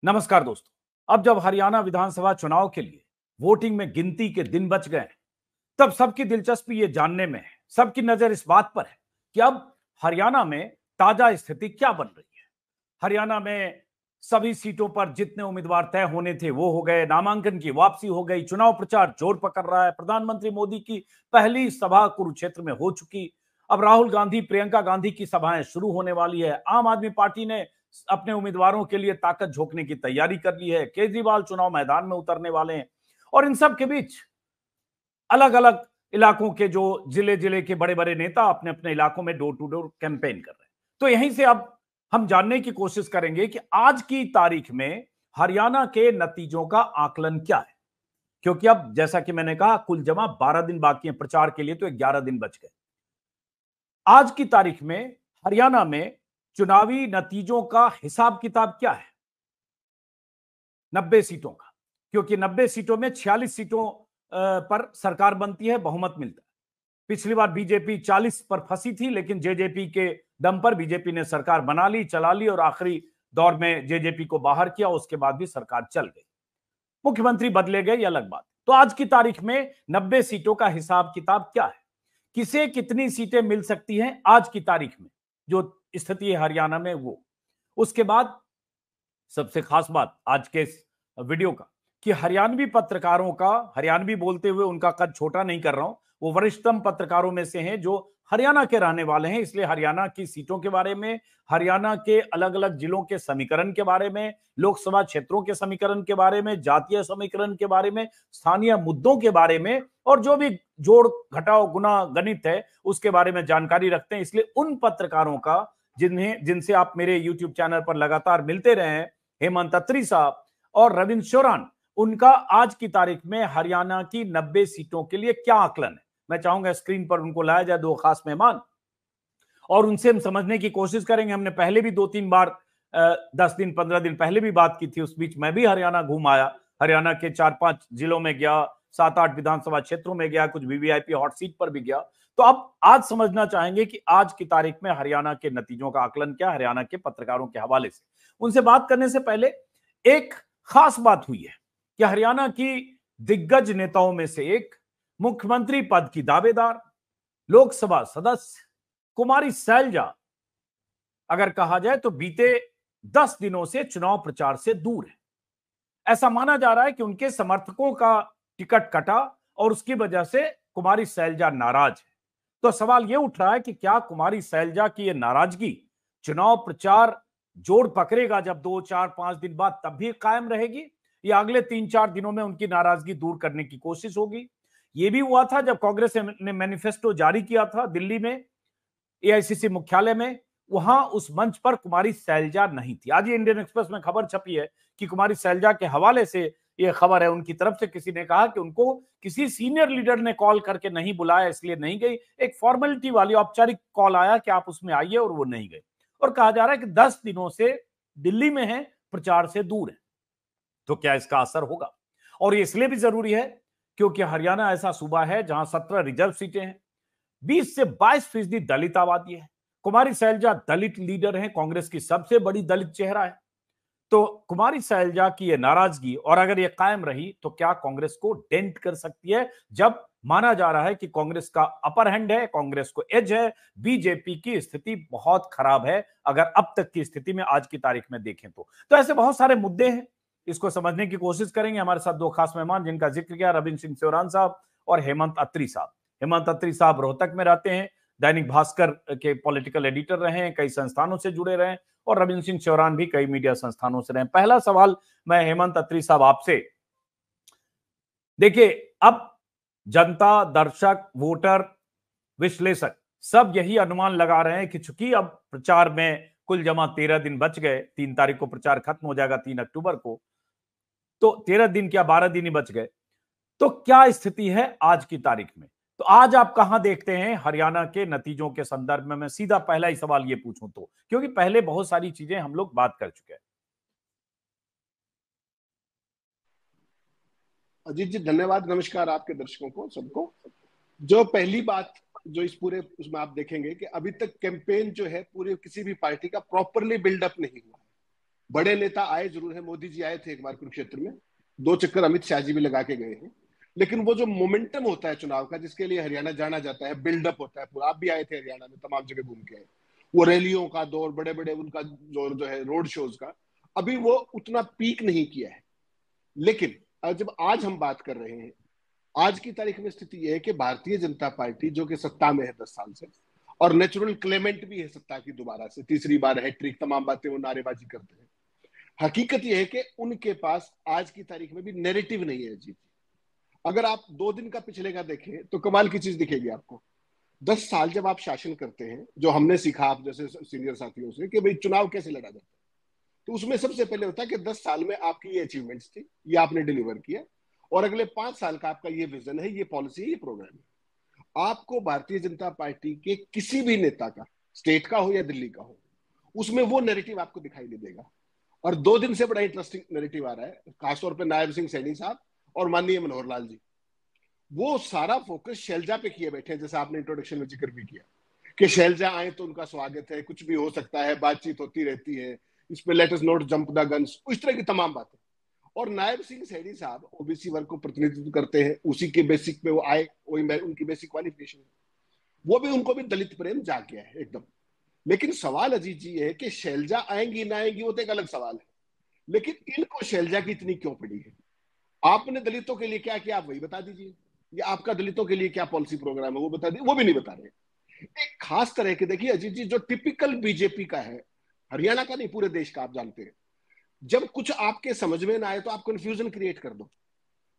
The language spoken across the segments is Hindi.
नमस्कार दोस्तों। अब जब हरियाणा विधानसभा चुनाव के लिए वोटिंग में गिनती के दिन बच गए हैं, तब सबकी दिलचस्पी ये जानने में है, सबकी नजर इस बात पर है कि अब हरियाणा में ताजा स्थिति क्या बन रही है। हरियाणा में सभी सीटों पर जितने उम्मीदवार तय होने थे वो हो गए, नामांकन की वापसी हो गई, चुनाव प्रचार जोर पकड़ रहा है, प्रधानमंत्री मोदी की पहली सभा कुरुक्षेत्र में हो चुकी। अब राहुल गांधी, प्रियंका गांधी की सभाएं शुरू होने वाली है। आम आदमी पार्टी ने अपने उम्मीदवारों के लिए ताकत झोंकने की तैयारी कर ली है। केजरीवाल चुनाव मैदान में उतरने वाले हैं और इन सब के बीच अलग अलग इलाकों के जो जिले जिले के बड़े बड़े नेता अपने अपने इलाकों में डोर टू डोर कैंपेन कर रहे हैं। तो यहीं से अब हम जानने की कोशिश करेंगे कि आज की तारीख में हरियाणा के नतीजों का आकलन क्या है, क्योंकि अब जैसा कि मैंने कहा कुल जमा 12 दिन बाकी है प्रचार के लिए, तो 11 दिन बच गए। आज की तारीख में हरियाणा में चुनावी नतीजों का हिसाब किताब क्या है 90 सीटों का, क्योंकि 90 सीटों में 46 सीटों पर सरकार बनती है, बहुमत मिलता है। पिछली बार बीजेपी 40 पर फंसी थी, लेकिन जेजेपी के दम पर बीजेपी ने सरकार बना ली, चला ली और आखिरी दौर में जेजेपी को बाहर किया। उसके बाद भी सरकार चल गई, मुख्यमंत्री बदले गए, ये अलग बात। तो आज की तारीख में 90 सीटों का हिसाब किताब क्या है, किसे कितनी सीटें मिल सकती हैं आज की तारीख में जो स्थिति है हरियाणा में वो। उसके बाद सबसे खास बात आज के इस वीडियो का कि हरियाणवी पत्रकारों का, हरियाणवी बोलते हुए उनका कद छोटा नहीं कर रहा हूं, वो वरिष्ठतम पत्रकारों में से हैं जो हरियाणा के रहने वाले हैं, इसलिए हरियाणा की सीटों के बारे में, हरियाणा के अलग अलग जिलों के समीकरण के बारे में, लोकसभा क्षेत्रों के समीकरण के बारे में, जातीय समीकरण के बारे में, स्थानीय मुद्दों के बारे में और जो भी जोड़ घटाव गुना गणित है उसके बारे में जानकारी रखते हैं। इसलिए उन पत्रकारों का जिनसे आप मेरे YouTube चैनल पर लगातार मिलते रहे हैं, हेमंत अत्री साहब और रविंद्र चौरान, उनका आज की तारीख में हरियाणा की 90 सीटों के लिए क्या आकलन है, मैं चाहूंगा स्क्रीन पर उनको लाया जाए, दो खास मेहमान, और उनसे हम समझने की कोशिश करेंगे। हमने पहले भी 2-3 बार 10 दिन 15 दिन पहले भी बात की थी, उस बीच मैं भी हरियाणा घूम आया, हरियाणा के 4-5 जिलों में गया, 7-8 विधानसभा क्षेत्रों में गया, कुछ वीवीआईपी हॉट सीट पर भी गया। तो अब आज समझना चाहेंगे कि आज की तारीख में हरियाणा के नतीजों का आकलन क्या, हरियाणा के पत्रकारों के हवाले से। उनसे बात करने से पहले एक खास बात हुई है कि हरियाणा की दिग्गज नेताओं में से एक, मुख्यमंत्री पद की दावेदार, लोकसभा सदस्य कुमारी सैलजा, अगर कहा जाए तो बीते 10 दिनों से चुनाव प्रचार से दूर है। ऐसा माना जा रहा है कि उनके समर्थकों का टिकट कटा और उसकी वजह से कुमारी सैलजा नाराज है। तो सवाल यह उठ रहा है कि क्या कुमारी सैलजा की यह नाराजगी चुनाव प्रचार जोड़ पकड़ेगा जब 2-4-5 दिन बाद तब भी कायम रहेगी, या अगले 3-4 दिनों में उनकी नाराजगी दूर करने की कोशिश होगी। यह भी हुआ था जब कांग्रेस ने मैनिफेस्टो जारी किया था दिल्ली में एआईसीसी मुख्यालय में, वहां उस मंच पर कुमारी सैलजा नहीं थी। आज ये इंडियन एक्सप्रेस में खबर छपी है कि कुमारी सैलजा के हवाले से यह खबर है, उनकी तरफ से किसी ने कहा कि उनको किसी सीनियर लीडर ने कॉल करके नहीं बुलाया इसलिए नहीं गई, एक फॉर्मेलिटी वाली औपचारिक कॉल आया कि आप उसमें आइए और वो नहीं गए। और कहा जा रहा है कि 10 दिनों से दिल्ली में है, प्रचार से दूर है। तो क्या इसका असर होगा? और ये इसलिए भी जरूरी है क्योंकि हरियाणा ऐसा सूबा है जहां 17 रिजर्व सीटें हैं, 20 से 22% दलित आबादी है। कुमारी सैलजा दलित लीडर हैं, कांग्रेस की सबसे बड़ी दलित चेहरा है। तो कुमारी सैलजा की यह नाराजगी और अगर यह कायम रही तो क्या कांग्रेस को डेंट कर सकती है, जब माना जा रहा है कि कांग्रेस का अपर हैंड है, कांग्रेस को एज है, बीजेपी की स्थिति बहुत खराब है अगर अब तक की स्थिति में आज की तारीख में देखें तो ऐसे बहुत सारे मुद्दे हैं, इसको समझने की कोशिश करेंगे। हमारे साथ दो खास मेहमान जिनका जिक्र किया, रविंद्र सिंह चौरान साहब और हेमंत अत्री साहब। हेमंत अत्री साहब रोहतक में रहते हैं, दैनिक भास्कर के पॉलिटिकल एडिटर रहे हैं, कई संस्थानों से जुड़े रहे, और रविंद्र सिंह चौरान भी कई मीडिया संस्थानों से रहे। पहला सवाल मैं हेमंत अत्री साहब आपसे, देखिए अब जनता, दर्शक, वोटर, विश्लेषक सब यही अनुमान लगा रहे हैं कि चूंकि अब प्रचार में कुल जमा 13 दिन बच गए, 3 तारीख को प्रचार खत्म हो जाएगा, 3 अक्टूबर को, तो 13 दिन क्या 12 दिन ही बच गए, तो क्या स्थिति है आज की तारीख में? तो आज आप कहां देखते हैं हरियाणा के नतीजों के संदर्भ में? मैं सीधा पहला ही सवाल ये पूछूं तो, क्योंकि पहले बहुत सारी चीजें हम लोग बात कर चुके हैं। अजीत जी धन्यवाद, नमस्कार आपके दर्शकों को सबको। जो पहली बात जो इस पूरे उसमें आप देखेंगे कि अभी तक कैंपेन जो है पूरे किसी भी पार्टी का प्रॉपरली बिल्डअप नहीं हुआ। बड़े नेता आए जरूर है, मोदी जी आए थे एक बार कुरुक्षेत्र में, 2 चक्कर अमित शाह जी भी लगा के गए हैं, लेकिन वो जो मोमेंटम होता है चुनाव का, जिसके लिए हरियाणा जाना जाता है, बिल्डअप होता है पूरा। आप भी आए थे हरियाणा में, तमाम जगह घूम के आए, वो रैलियों का दौर, बड़े बड़े उनका जो है रोड शोज का, अभी वो उतना पीक नहीं किया है। लेकिन जब आज हम बात कर रहे हैं, आज की तारीख में स्थिति यह है कि भारतीय जनता पार्टी जो कि सत्ता में है 10 साल से, और नेचुरल क्लेमेंट भी है सत्ता की, दोबारा से तीसरी बार हैट्रिक, तमाम बातें वो नारेबाजी करते हैं। हकीकत यह है कि उनके पास आज की तारीख में भी नैरेटिव नहीं है जी। अगर आप 2 दिन का पिछले का देखें तो कमाल की चीज दिखेगी आपको। 10 साल जब आप शासन करते हैं, जो हमने सीखा आप जैसे सीनियर साथियों से कि भाई चुनाव कैसे लड़ा जाता है, तो उसमें सबसे पहले होता है कि 10 साल में आपकी ये अचीवमेंट्स थी, ये आपने डिलीवर किया, और अगले 5 साल का आपका ये विजन है, ये पॉलिसी है, ये प्रोग्राम है। आपको भारतीय जनता पार्टी के किसी भी नेता का, स्टेट का हो या दिल्ली का हो, उसमें वो नैरेटिव आपको दिखाई नहीं देगा। और 2 दिन से बड़ा इंटरेस्टिंग नैरेटिव आ रहा है, खासतौर पर नायब सिंह सैनी साहब और माननीय मनोहर लाल जी, वो सारा फोकस शैलजा पे किए बैठे हैं, जैसा आपने इंट्रोडक्शन में जिक्र भी किया कि शैलजा आए तो उनका स्वागत है, कुछ भी हो सकता है, बातचीत होती रहती है, इस पे let us not jump the guns, इस तरह की तमाम बातें। और नायब सिंह सैनी साहब ओबीसी वर्ग को प्रतिनिधित्व करते हैं, उसी के बेसिक पे वो आए, वही उनकी बेसिक क्वालिफिकेशन है, वो भी, उनको भी दलित प्रेम जाग गया है एकदम। लेकिन सवाल अजीत जी है कि शैलजा आएंगी ना आएंगी वो तो एक अलग सवाल है, लेकिन इनको शैलजा की इतनी क्यों पड़ी है? आपने दलितों के लिए क्या किया, आप वही बता दीजिए, या आपका दलितों के लिए क्या पॉलिसी प्रोग्राम है वो बता दीजिए, वो भी नहीं बता रहे। एक खास तरह के, देखिए अजीत जी, जो टिपिकल बीजेपी का है, हरियाणा का नहीं पूरे देश का, आप जानते हैं, जब कुछ आपके समझ में ना आए तो आप कंफ्यूजन क्रिएट कर दो।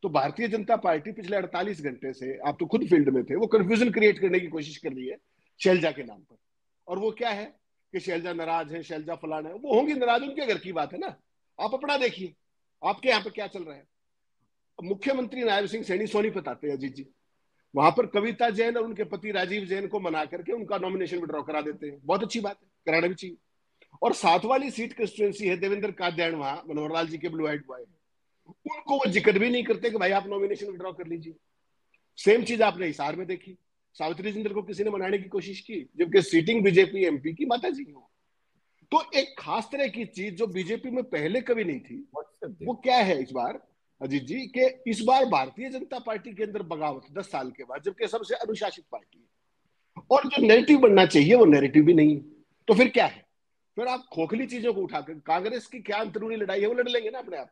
तो भारतीय जनता पार्टी पिछले 48 घंटे से, आप तो खुद फील्ड में थे, वो कंफ्यूजन क्रिएट करने की कोशिश कर रही है शैलजा के नाम पर। और वो क्या है कि शैलजा नाराज है, शैलजा फलाना है, वो होंगी नाराज, उनके घर की बात है ना, आप अपना देखिए आपके यहाँ पे क्या चल रहा है। मुख्यमंत्री नायब सिंह सैनी सोनीपत आते हैं अजीत जी, वहां पर कविता जैन और उनके पति राजीव जैन को मना करके उनका नॉमिनेशन विड्रॉ करा देते हैं, बहुत अच्छी बात है, कराना भी चाहिए। और 7 वाली सीट कंस्टिट्यूंसी है, देवेंद्र कात्यायन वहां मनोहर लाल जी के ब्लू हेड बॉय, उनको वो जिक्र भी नहीं करते कि भाई आप नॉमिनेशन विड्रॉ कर लीजिए। सेम चीज आपने हिसार में देखी, सावित्री जिंदल को किसी ने मनाने की कोशिश की, जबकि सीटिंग बीजेपी एमपी की माता जी हो। तो एक खास तरह की चीज जो बीजेपी में पहले कभी नहीं थी, वो क्या है इस बार अजीत जी, कि इस बार भारतीय जनता पार्टी के अंदर बगावत 10 साल के बाद, जबकि सबसे अनुशासित पार्टी है, और जो नैरेटिव बनना चाहिए वो नैरेटिव भी नहीं है। तो फिर क्या है? फिर आप खोखली चीजों को उठाकर, कांग्रेस की क्या अंदरूनी लड़ाई है वो लड़ लेंगे ना अपने आप,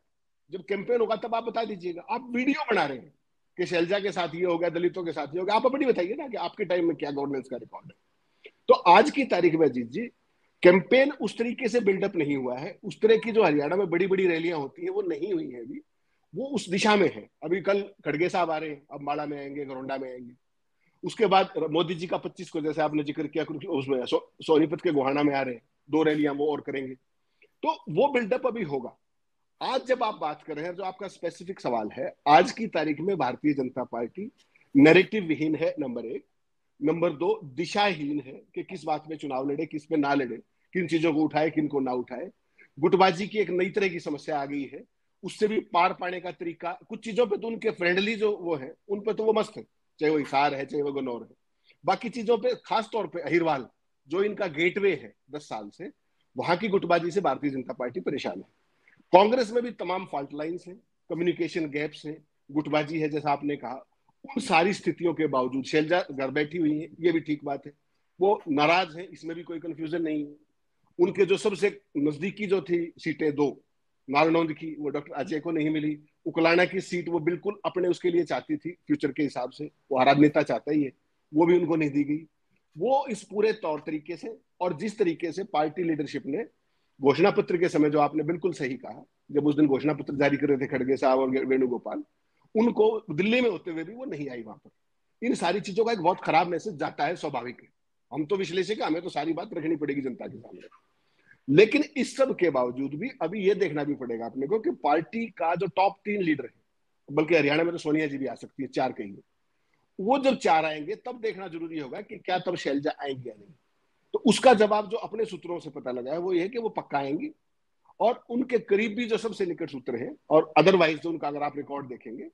जब कैंपेन होगा तब आप बता दीजिएगा। आप वीडियो बना रहे हैं कि शैलजा के साथ ये हो गया, दलितों के साथ ये हो गया, आप अपनी बताइए ना कि आपके टाइम में क्या गवर्नेंस का रिकॉर्ड है। तो आज की तारीख में अजीत जी, कैंपेन उस तरीके से बिल्डअप नहीं हुआ है, उस तरह की जो हरियाणा में बड़ी बड़ी रैलियां होती है वो नहीं हुई है अभी, वो उस दिशा में है। अभी कल खड़गे साहब आ रहे हैं, अब माड़ा में आएंगे, घरोंडा में आएंगे, उसके बाद मोदी जी का 25 को, जैसे आपने जिक्र किया, उसमें सोनीपत के गोहाना में आ रहे हैं, 2 रैलियां वो और करेंगे, तो वो बिल्डअप अभी होगा। आज जब आप बात कर रहे हैं, जो आपका स्पेसिफिक सवाल है, आज की तारीख में भारतीय जनता पार्टी नैरेटिव विहीन है, नंबर 1। नंबर 2, दिशाहीन है कि किस बात में चुनाव लड़े, किस पे ना लड़े, किन चीजों को उठाए, किन को ना उठाए। गुटबाजी की एक नई तरह की समस्या आ गई है, उससे भी पार पाने का तरीका, कुछ चीजों पे तो उनके फ्रेंडली जो वो है, उन पे तो वो मस्त है, चाहे वो हिसार है, चाहे वो गन्नौर है। बाकी चीजों पे, खास तौर पे अहिरवाल जो इनका गेटवे है 10 साल से, वहां की गुटबाजी से भारतीय जनता पार्टी परेशान है। कांग्रेस में भी तमाम फॉल्ट लाइन्स हैं, कम्युनिकेशन गैप्स हैं, गुटबाजी है, जैसा आपने कहा। उन सारी स्थितियों के बावजूद शैलजा घर बैठी हुई है, ये भी ठीक बात है, वो नाराज है, इसमें भी कोई कंफ्यूजन नहीं है। उनके जो सबसे नजदीकी जो थी सीटें 2, नारनौंद की, वो डॉक्टर अजय को नहीं मिली। उकलाना की सीट वो बिल्कुल अपने उसके लिए चाहती थी, फ्यूचर के हिसाब से, वो हर नेता चाहता ही है, वो भी उनको नहीं दी गई। वो इस पूरे तौर तरीके से, और जिस तरीके से पार्टी लीडरशिप ने घोषणा पत्र के समय, जो आपने बिल्कुल सही कहा, जब उस दिन घोषणा पत्र जारी कर रहे थे खड़गे साहब और वेणुगोपाल, उनको दिल्ली में होते हुए भी वो नहीं आई वहां पर। इन सारी चीजों का एक बहुत खराब मैसेज जाता है, स्वाभाविक है, हम तो विश्लेषक, हमें तो सारी बात रखनी पड़ेगी जनता के सामने। लेकिन इस सब के बावजूद भी अभी ये देखना भी पड़ेगा अपने को कि पार्टी का जो टॉप 3 लीडर है, बल्कि हरियाणा में तो सोनिया जी भी आ सकती है, 4 कहेंगे, वो जब 4 आएंगे तब देखना जरूरी होगा कि क्या तब शैलजा आएंगे या नहीं। तो उसका जवाब जो अपने सूत्रों से पता लगा है वो ये है कि वो पक्का आएंगी, और उनके करीब भी जो सबसे निकट सूत्र हैं, और अदरवाइज जो उनका अगर आप रिकॉर्ड देखेंगे,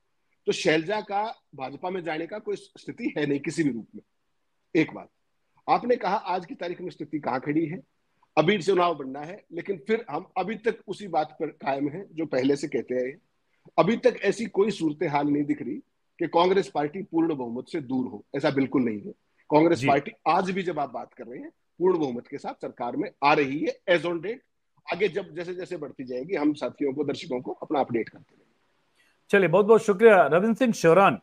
तो शैलजा का भाजपा में जाने का कोई स्थिति है नहीं किसी भी रूप में। एक बात आपने कहा, आज की तारीख में स्थिति कहां खड़ी है? अभी चुनाव बनना है, लेकिन फिर हम अभी तक उसी बात पर कायम हैं जो पहले से कहते आए हैं। अभी तक ऐसी कोई सूरत हाल नहीं दिख रही कि कांग्रेस पार्टी पूर्ण बहुमत से दूर हो, ऐसा बिल्कुल नहीं है। कांग्रेस जी। पार्टी आज भी, जब आप बात कर रहे हैं, पूर्ण बहुमत के साथ सरकार में आ रही है एज ऑन डेट। आगे जब जैसे जैसे बढ़ती जाएगी, हम साथियों को, दर्शकों को अपना अपडेट करते रहेंगे। चलिए, बहुत बहुत शुक्रिया रविंद्र सिंह शौरान।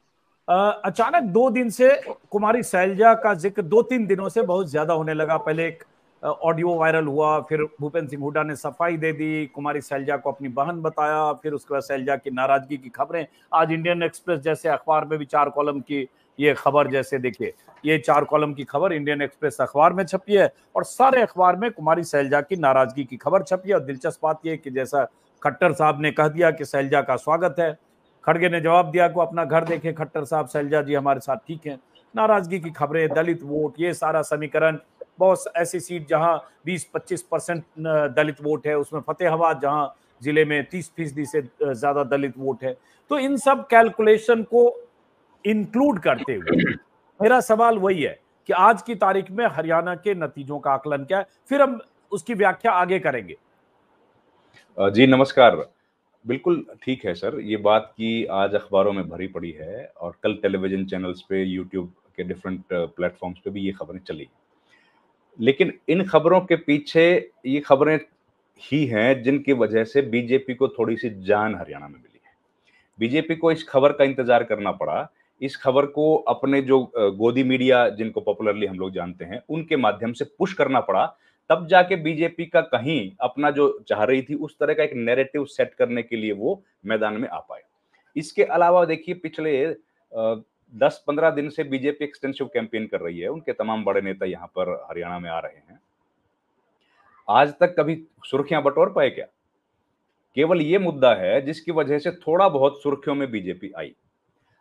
अचानक 2 दिन से कुमारी शैलजा का जिक्र 2-3 दिनों से बहुत ज्यादा होने लगा। पहले एक ऑडियो वायरल हुआ, फिर भूपेंद्र सिंह हुड्डा ने सफाई दे दी, कुमारी शैलजा को अपनी बहन बताया, फिर उसके बाद शैलजा की नाराजगी की खबरें। आज इंडियन एक्सप्रेस जैसे अखबार में भी 4 कॉलम की ये खबर, जैसे देखिए ये 4 कॉलम की खबर इंडियन एक्सप्रेस अखबार में छपी है और सारे अखबार में कुमारी शैलजा की नाराजगी की खबर छपी है। और दिलचस्प बात यह कि जैसा खट्टर साहब ने कह दिया कि शैलजा का स्वागत है, खड़गे ने जवाब दिया को अपना घर देखे खट्टर साहब, शैलजा जी हमारे साथ ठीक है। नाराजगी की खबरें, दलित वोट, ये सारा समीकरण, बहुत ऐसी सीट जहां 20-25% दलित वोट है, उसमें फतेहाबाद जहां जिले में 30% से ज्यादा दलित वोट है। तो इन सब कैलकुलेशन को इंक्लूड करते हुए मेरा सवाल वही है कि आज की तारीख में हरियाणा के नतीजों का आकलन क्या है, फिर हम उसकी व्याख्या आगे करेंगे। जी नमस्कार। बिल्कुल ठीक है सर, ये बात की आज अखबारों में भरी पड़ी है और कल टेलीविजन चैनल्स पे, यूट्यूब के डिफरेंट प्लेटफॉर्म्स पे भी ये खबरें चली। लेकिन इन खबरों के पीछे ये खबरें ही हैं जिनकी वजह से बीजेपी को थोड़ी सी जान हरियाणा में मिली है। बीजेपी को इस खबर का इंतजार करना पड़ा। इस खबर को अपने जो गोदी मीडिया, जिनको पॉपुलरली हम लोग जानते हैं, उनके माध्यम से पुश करना पड़ा। तब जाके बीजेपी का कहीं अपना जो चाह रही थी उस तरह का एक नैरेटिव सेट करने के लिए वो मैदान में आ पाए। इसके अलावा देखिए, पिछले 10-15 दिन से बीजेपी एक्सटेंसिव कैंपेन कर रही है। उनके तमाम बड़े नेता यहाँ पर हरियाणा में आ रहे हैं। आज तक कभी सुर्खियां बटोर पाए क्या? केवल ये मुद्दा है जिसकी वजह से थोड़ा बहुत सुर्खियों में बीजेपी आई।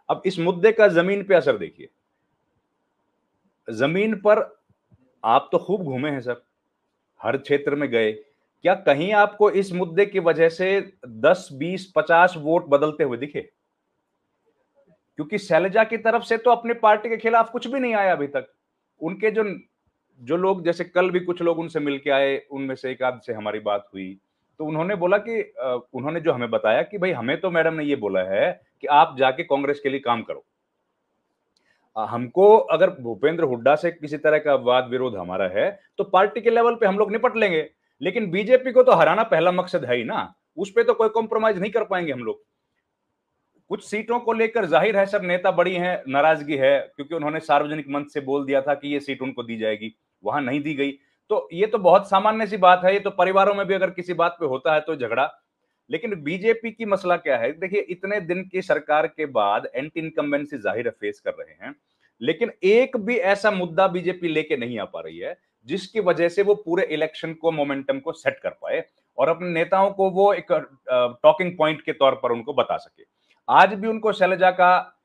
अब इस मुद्दे का जमीन पे असर देखिए। जमीन पर आप तो खूब घूमे हैं सर, हर क्षेत्र में गए। क्या कहीं आपको इस मुद्दे की वजह से 10, 20, 50 वोट बदलते हुए दिखे? क्योंकि शैलजा की तरफ से तो अपनी पार्टी के खिलाफ कुछ भी नहीं आया अभी तक। उनके जो जो लोग, जैसे कल भी कुछ लोग उनसे मिलके आए, उनमें से एक आध से हमारी बात हुई, तो उन्होंने बोला कि उन्होंने जो हमें बताया कि भाई हमें तो मैडम ने ये बोला है कि आप जाके कांग्रेस के लिए काम करो। हमको अगर भूपेंद्र हुड्डा से किसी तरह का वाद विरोध हमारा है तो पार्टी के लेवल पे हम लोग निपट लेंगे, लेकिन बीजेपी को तो हराना पहला मकसद है ही ना, उस पे तो कोई कॉम्प्रोमाइज नहीं कर पाएंगे हम लोग। कुछ सीटों को लेकर जाहिर है सब नेता बड़ी हैं, नाराजगी है, क्योंकि उन्होंने सार्वजनिक मंच से बोल दिया था कि ये सीट उनको दी जाएगी, वहां नहीं दी गई। तो ये तो बहुत सामान्य सी बात है, ये तो परिवारों में भी अगर किसी बात पे होता है तो झगड़ा। लेकिन बीजेपी की मसला क्या है? देखिए, इतने दिन की सरकार के बाद एंटी इनकम्बेंसी जाहिर है फेस कर रहे हैं, लेकिन एक भी ऐसा मुद्दा बीजेपी लेके नहीं आ पा रही है जिसकी वजह से वो पूरे इलेक्शन को, मोमेंटम को सेट कर पाए और अपने नेताओं को वो एक टॉकिंग पॉइंट के तौर पर उनको बता सके। आज भी उनको शैलजा का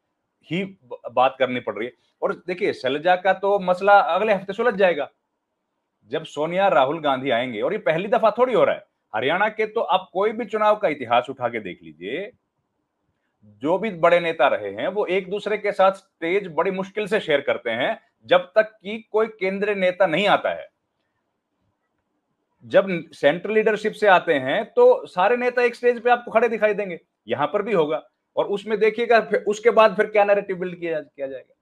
ही बात करनी पड़ रही है। और देखिए, शैलजा का तो मसला अगले हफ्ते सुलझ जाएगा जब सोनिया, राहुल गांधी आएंगे। और ये पहली दफा थोड़ी हो रहा है हरियाणा के, तो आप कोई भी चुनाव का इतिहास उठा के देख लीजिए, जो भी बड़े नेता रहे हैं वो एक दूसरे के साथ स्टेज बड़ी मुश्किल से शेयर करते हैं जब तक कि कोई केंद्रीय नेता नहीं आता है। जब सेंट्रल लीडरशिप से आते हैं तो सारे नेता एक स्टेज पे आपको खड़े दिखाई देंगे, यहां पर भी होगा। और उसमें देखिएगा उसके बाद फिर क्या नैरेटिव बिल्ड किया जाएगा।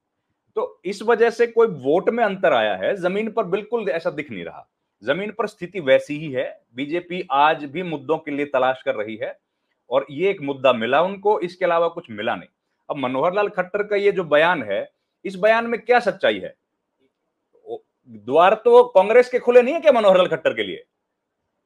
तो इस वजह से कोई वोट में अंतर आया है, जमीन पर बिल्कुल ऐसा दिख नहीं रहा। जमीन पर स्थिति वैसी ही है। बीजेपी आज भी मुद्दों के लिए तलाश कर रही है और ये एक मुद्दा मिला उनको, इसके अलावा कुछ मिला नहीं। अब मनोहर लाल खट्टर का ये जो बयान है, इस बयान में क्या सच्चाई है? द्वार तो कांग्रेस के खुले नहीं है क्या मनोहर लाल खट्टर के लिए?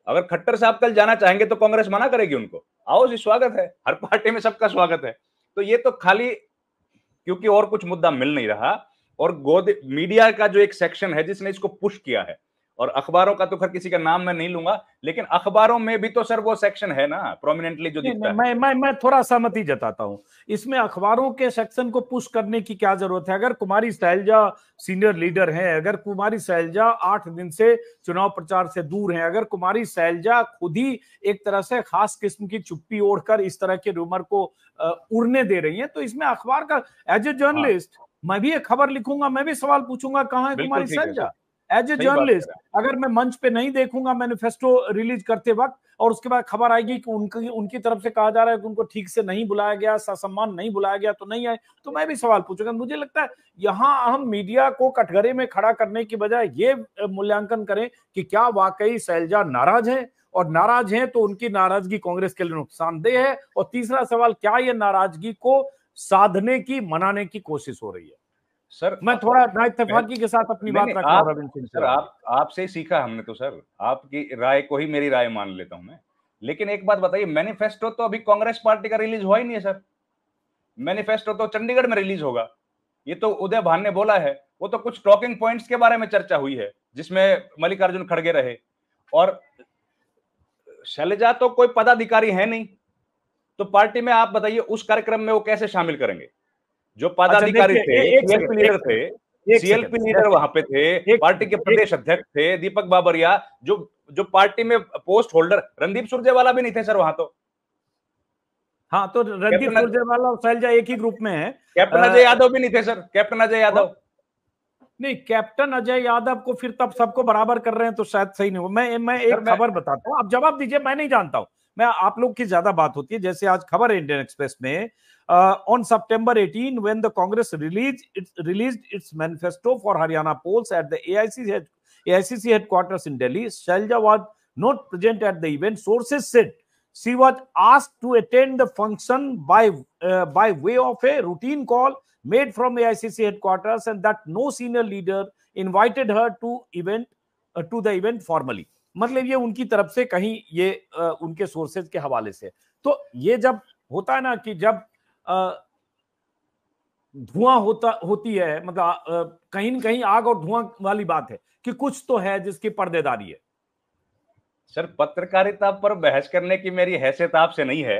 अगर खट्टर साहब कल जाना चाहेंगे तो कांग्रेस मना करेगी उनको? आओ जी, स्वागत है, हर पार्टी में सबका स्वागत है। तो ये तो खाली क्योंकि और कुछ मुद्दा मिल नहीं रहा, और गोद मीडिया का जो एक सेक्शन है जिसने इसको पुश किया है, और अखबारों का तो खैर किसी का नाम मैं नहीं लूंगा, लेकिन अखबारों में भी तो सर वो सेक्शन है ना प्रोमिनेंटली जो दिखता है। मैं थोड़ा सहमति जताता हूं। इसमें अखबारों के सेक्शन को पुश करने की क्या जरूरत है? अगर कुमारी शैलजा सीनियर लीडर हैं, अगर कुमारी शैलजा 8 दिन से चुनाव प्रचार से दूर हैं, अगर कुमारी शैलजा खुद ही एक तरह से खास किस्म की चुप्पी ओढ़कर इस तरह के रूमर को उड़ने दे रही हैं, तो इसमें अखबार का, एज ए जर्नलिस्ट मैं भी एक खबर लिखूंगा, मैं भी सवाल पूछूंगा, कहां है कुमारी शैलजा? एज ए जर्नलिस्ट अगर मैं मंच पे नहीं देखूंगा मैनिफेस्टो रिलीज करते वक्त और उसके बाद खबर आएगी कि उनकी तरफ से कहा जा रहा है कि उनको ठीक से नहीं बुलाया गया, ससम्मान नहीं बुलाया गया, तो नहीं आए, तो मैं भी सवाल पूछूंगा। मुझे लगता है यहाँ हम मीडिया को कटघरे में खड़ा करने की बजाय ये मूल्यांकन करें कि क्या वाकई शैलजा नाराज है, और नाराज हैं तो उनकी नाराजगी कांग्रेस के लिए नुकसानदेह है, और तीसरा सवाल, क्या ये नाराजगी को साधने की, मनाने की कोशिश हो रही है। सर मैं थोड़ा नाइत्तेफाकी के साथ अपनी बात रख रहा हूं। सर आपसे ही सीखा हमने तो सर, आपकी राय को ही मेरी राय मान लेता हूं मैं। लेकिन एक बात बताइए, मैनिफेस्टो तो अभी कांग्रेस पार्टी का रिलीज हुआ ही नहीं है सर। मैनिफेस्टो तो चंडीगढ़ में रिलीज होगा। ये तो उदय भान ने बोला है, वो तो कुछ टॉकिंग पॉइंट्स के बारे में चर्चा हुई है जिसमें मल्लिकार्जुन खड़गे रहे, और शैलजा तो कोई पदाधिकारी है नहीं, तो पार्टी में आप बताइए उस कार्यक्रम में वो कैसे शामिल करेंगे। जो पदाधिकारी थे, सीएलपी लीडर थे, सीएलपी लीडर वहां पे थे, पार्टी के प्रदेश अध्यक्ष थे दीपक बाबरिया, जो पार्टी में पोस्ट होल्डर, रणदीप सुरजेवाला भी नहीं थे सर वहां तो। हाँ, तो रणदीप सुरजेवाला और शैलजा एक ही ग्रुप में है। कैप्टन अजय यादव भी नहीं थे सर, कैप्टन अजय यादव नहीं, कैप्टन अजय यादव को फिर तब सबको बराबर कर रहे हैं तो शायद सही नहीं हो। मैं एक खबर बताता हूं, आप जवाब दीजिए, मैं नहीं जानता हूं, मैं आप लोग की ज्यादा बात होती है। जैसे आज खबर है इंडियन एक्सप्रेस में, on September 18 when the Congress released its manifesto for Haryana polls at the AICC headquarters in Delhi, Shailja was not present at the event. Sources said she was asked to attend the function by way of a routine call made from AICC headquarters, and that no senior leader invited her to the event formally. मतलब ये उनकी तरफ से कहीं ये उनके सोर्सेज के हवाले से। तो ये जब होता है ना कि जब धुआं होती है, मतलब कहीं न कहीं आग और धुआं वाली बात है कि कुछ तो है जिसकी पर्देदारी है। सर पत्रकारिता पर बहस करने की मेरी हैसियत आपसे नहीं है।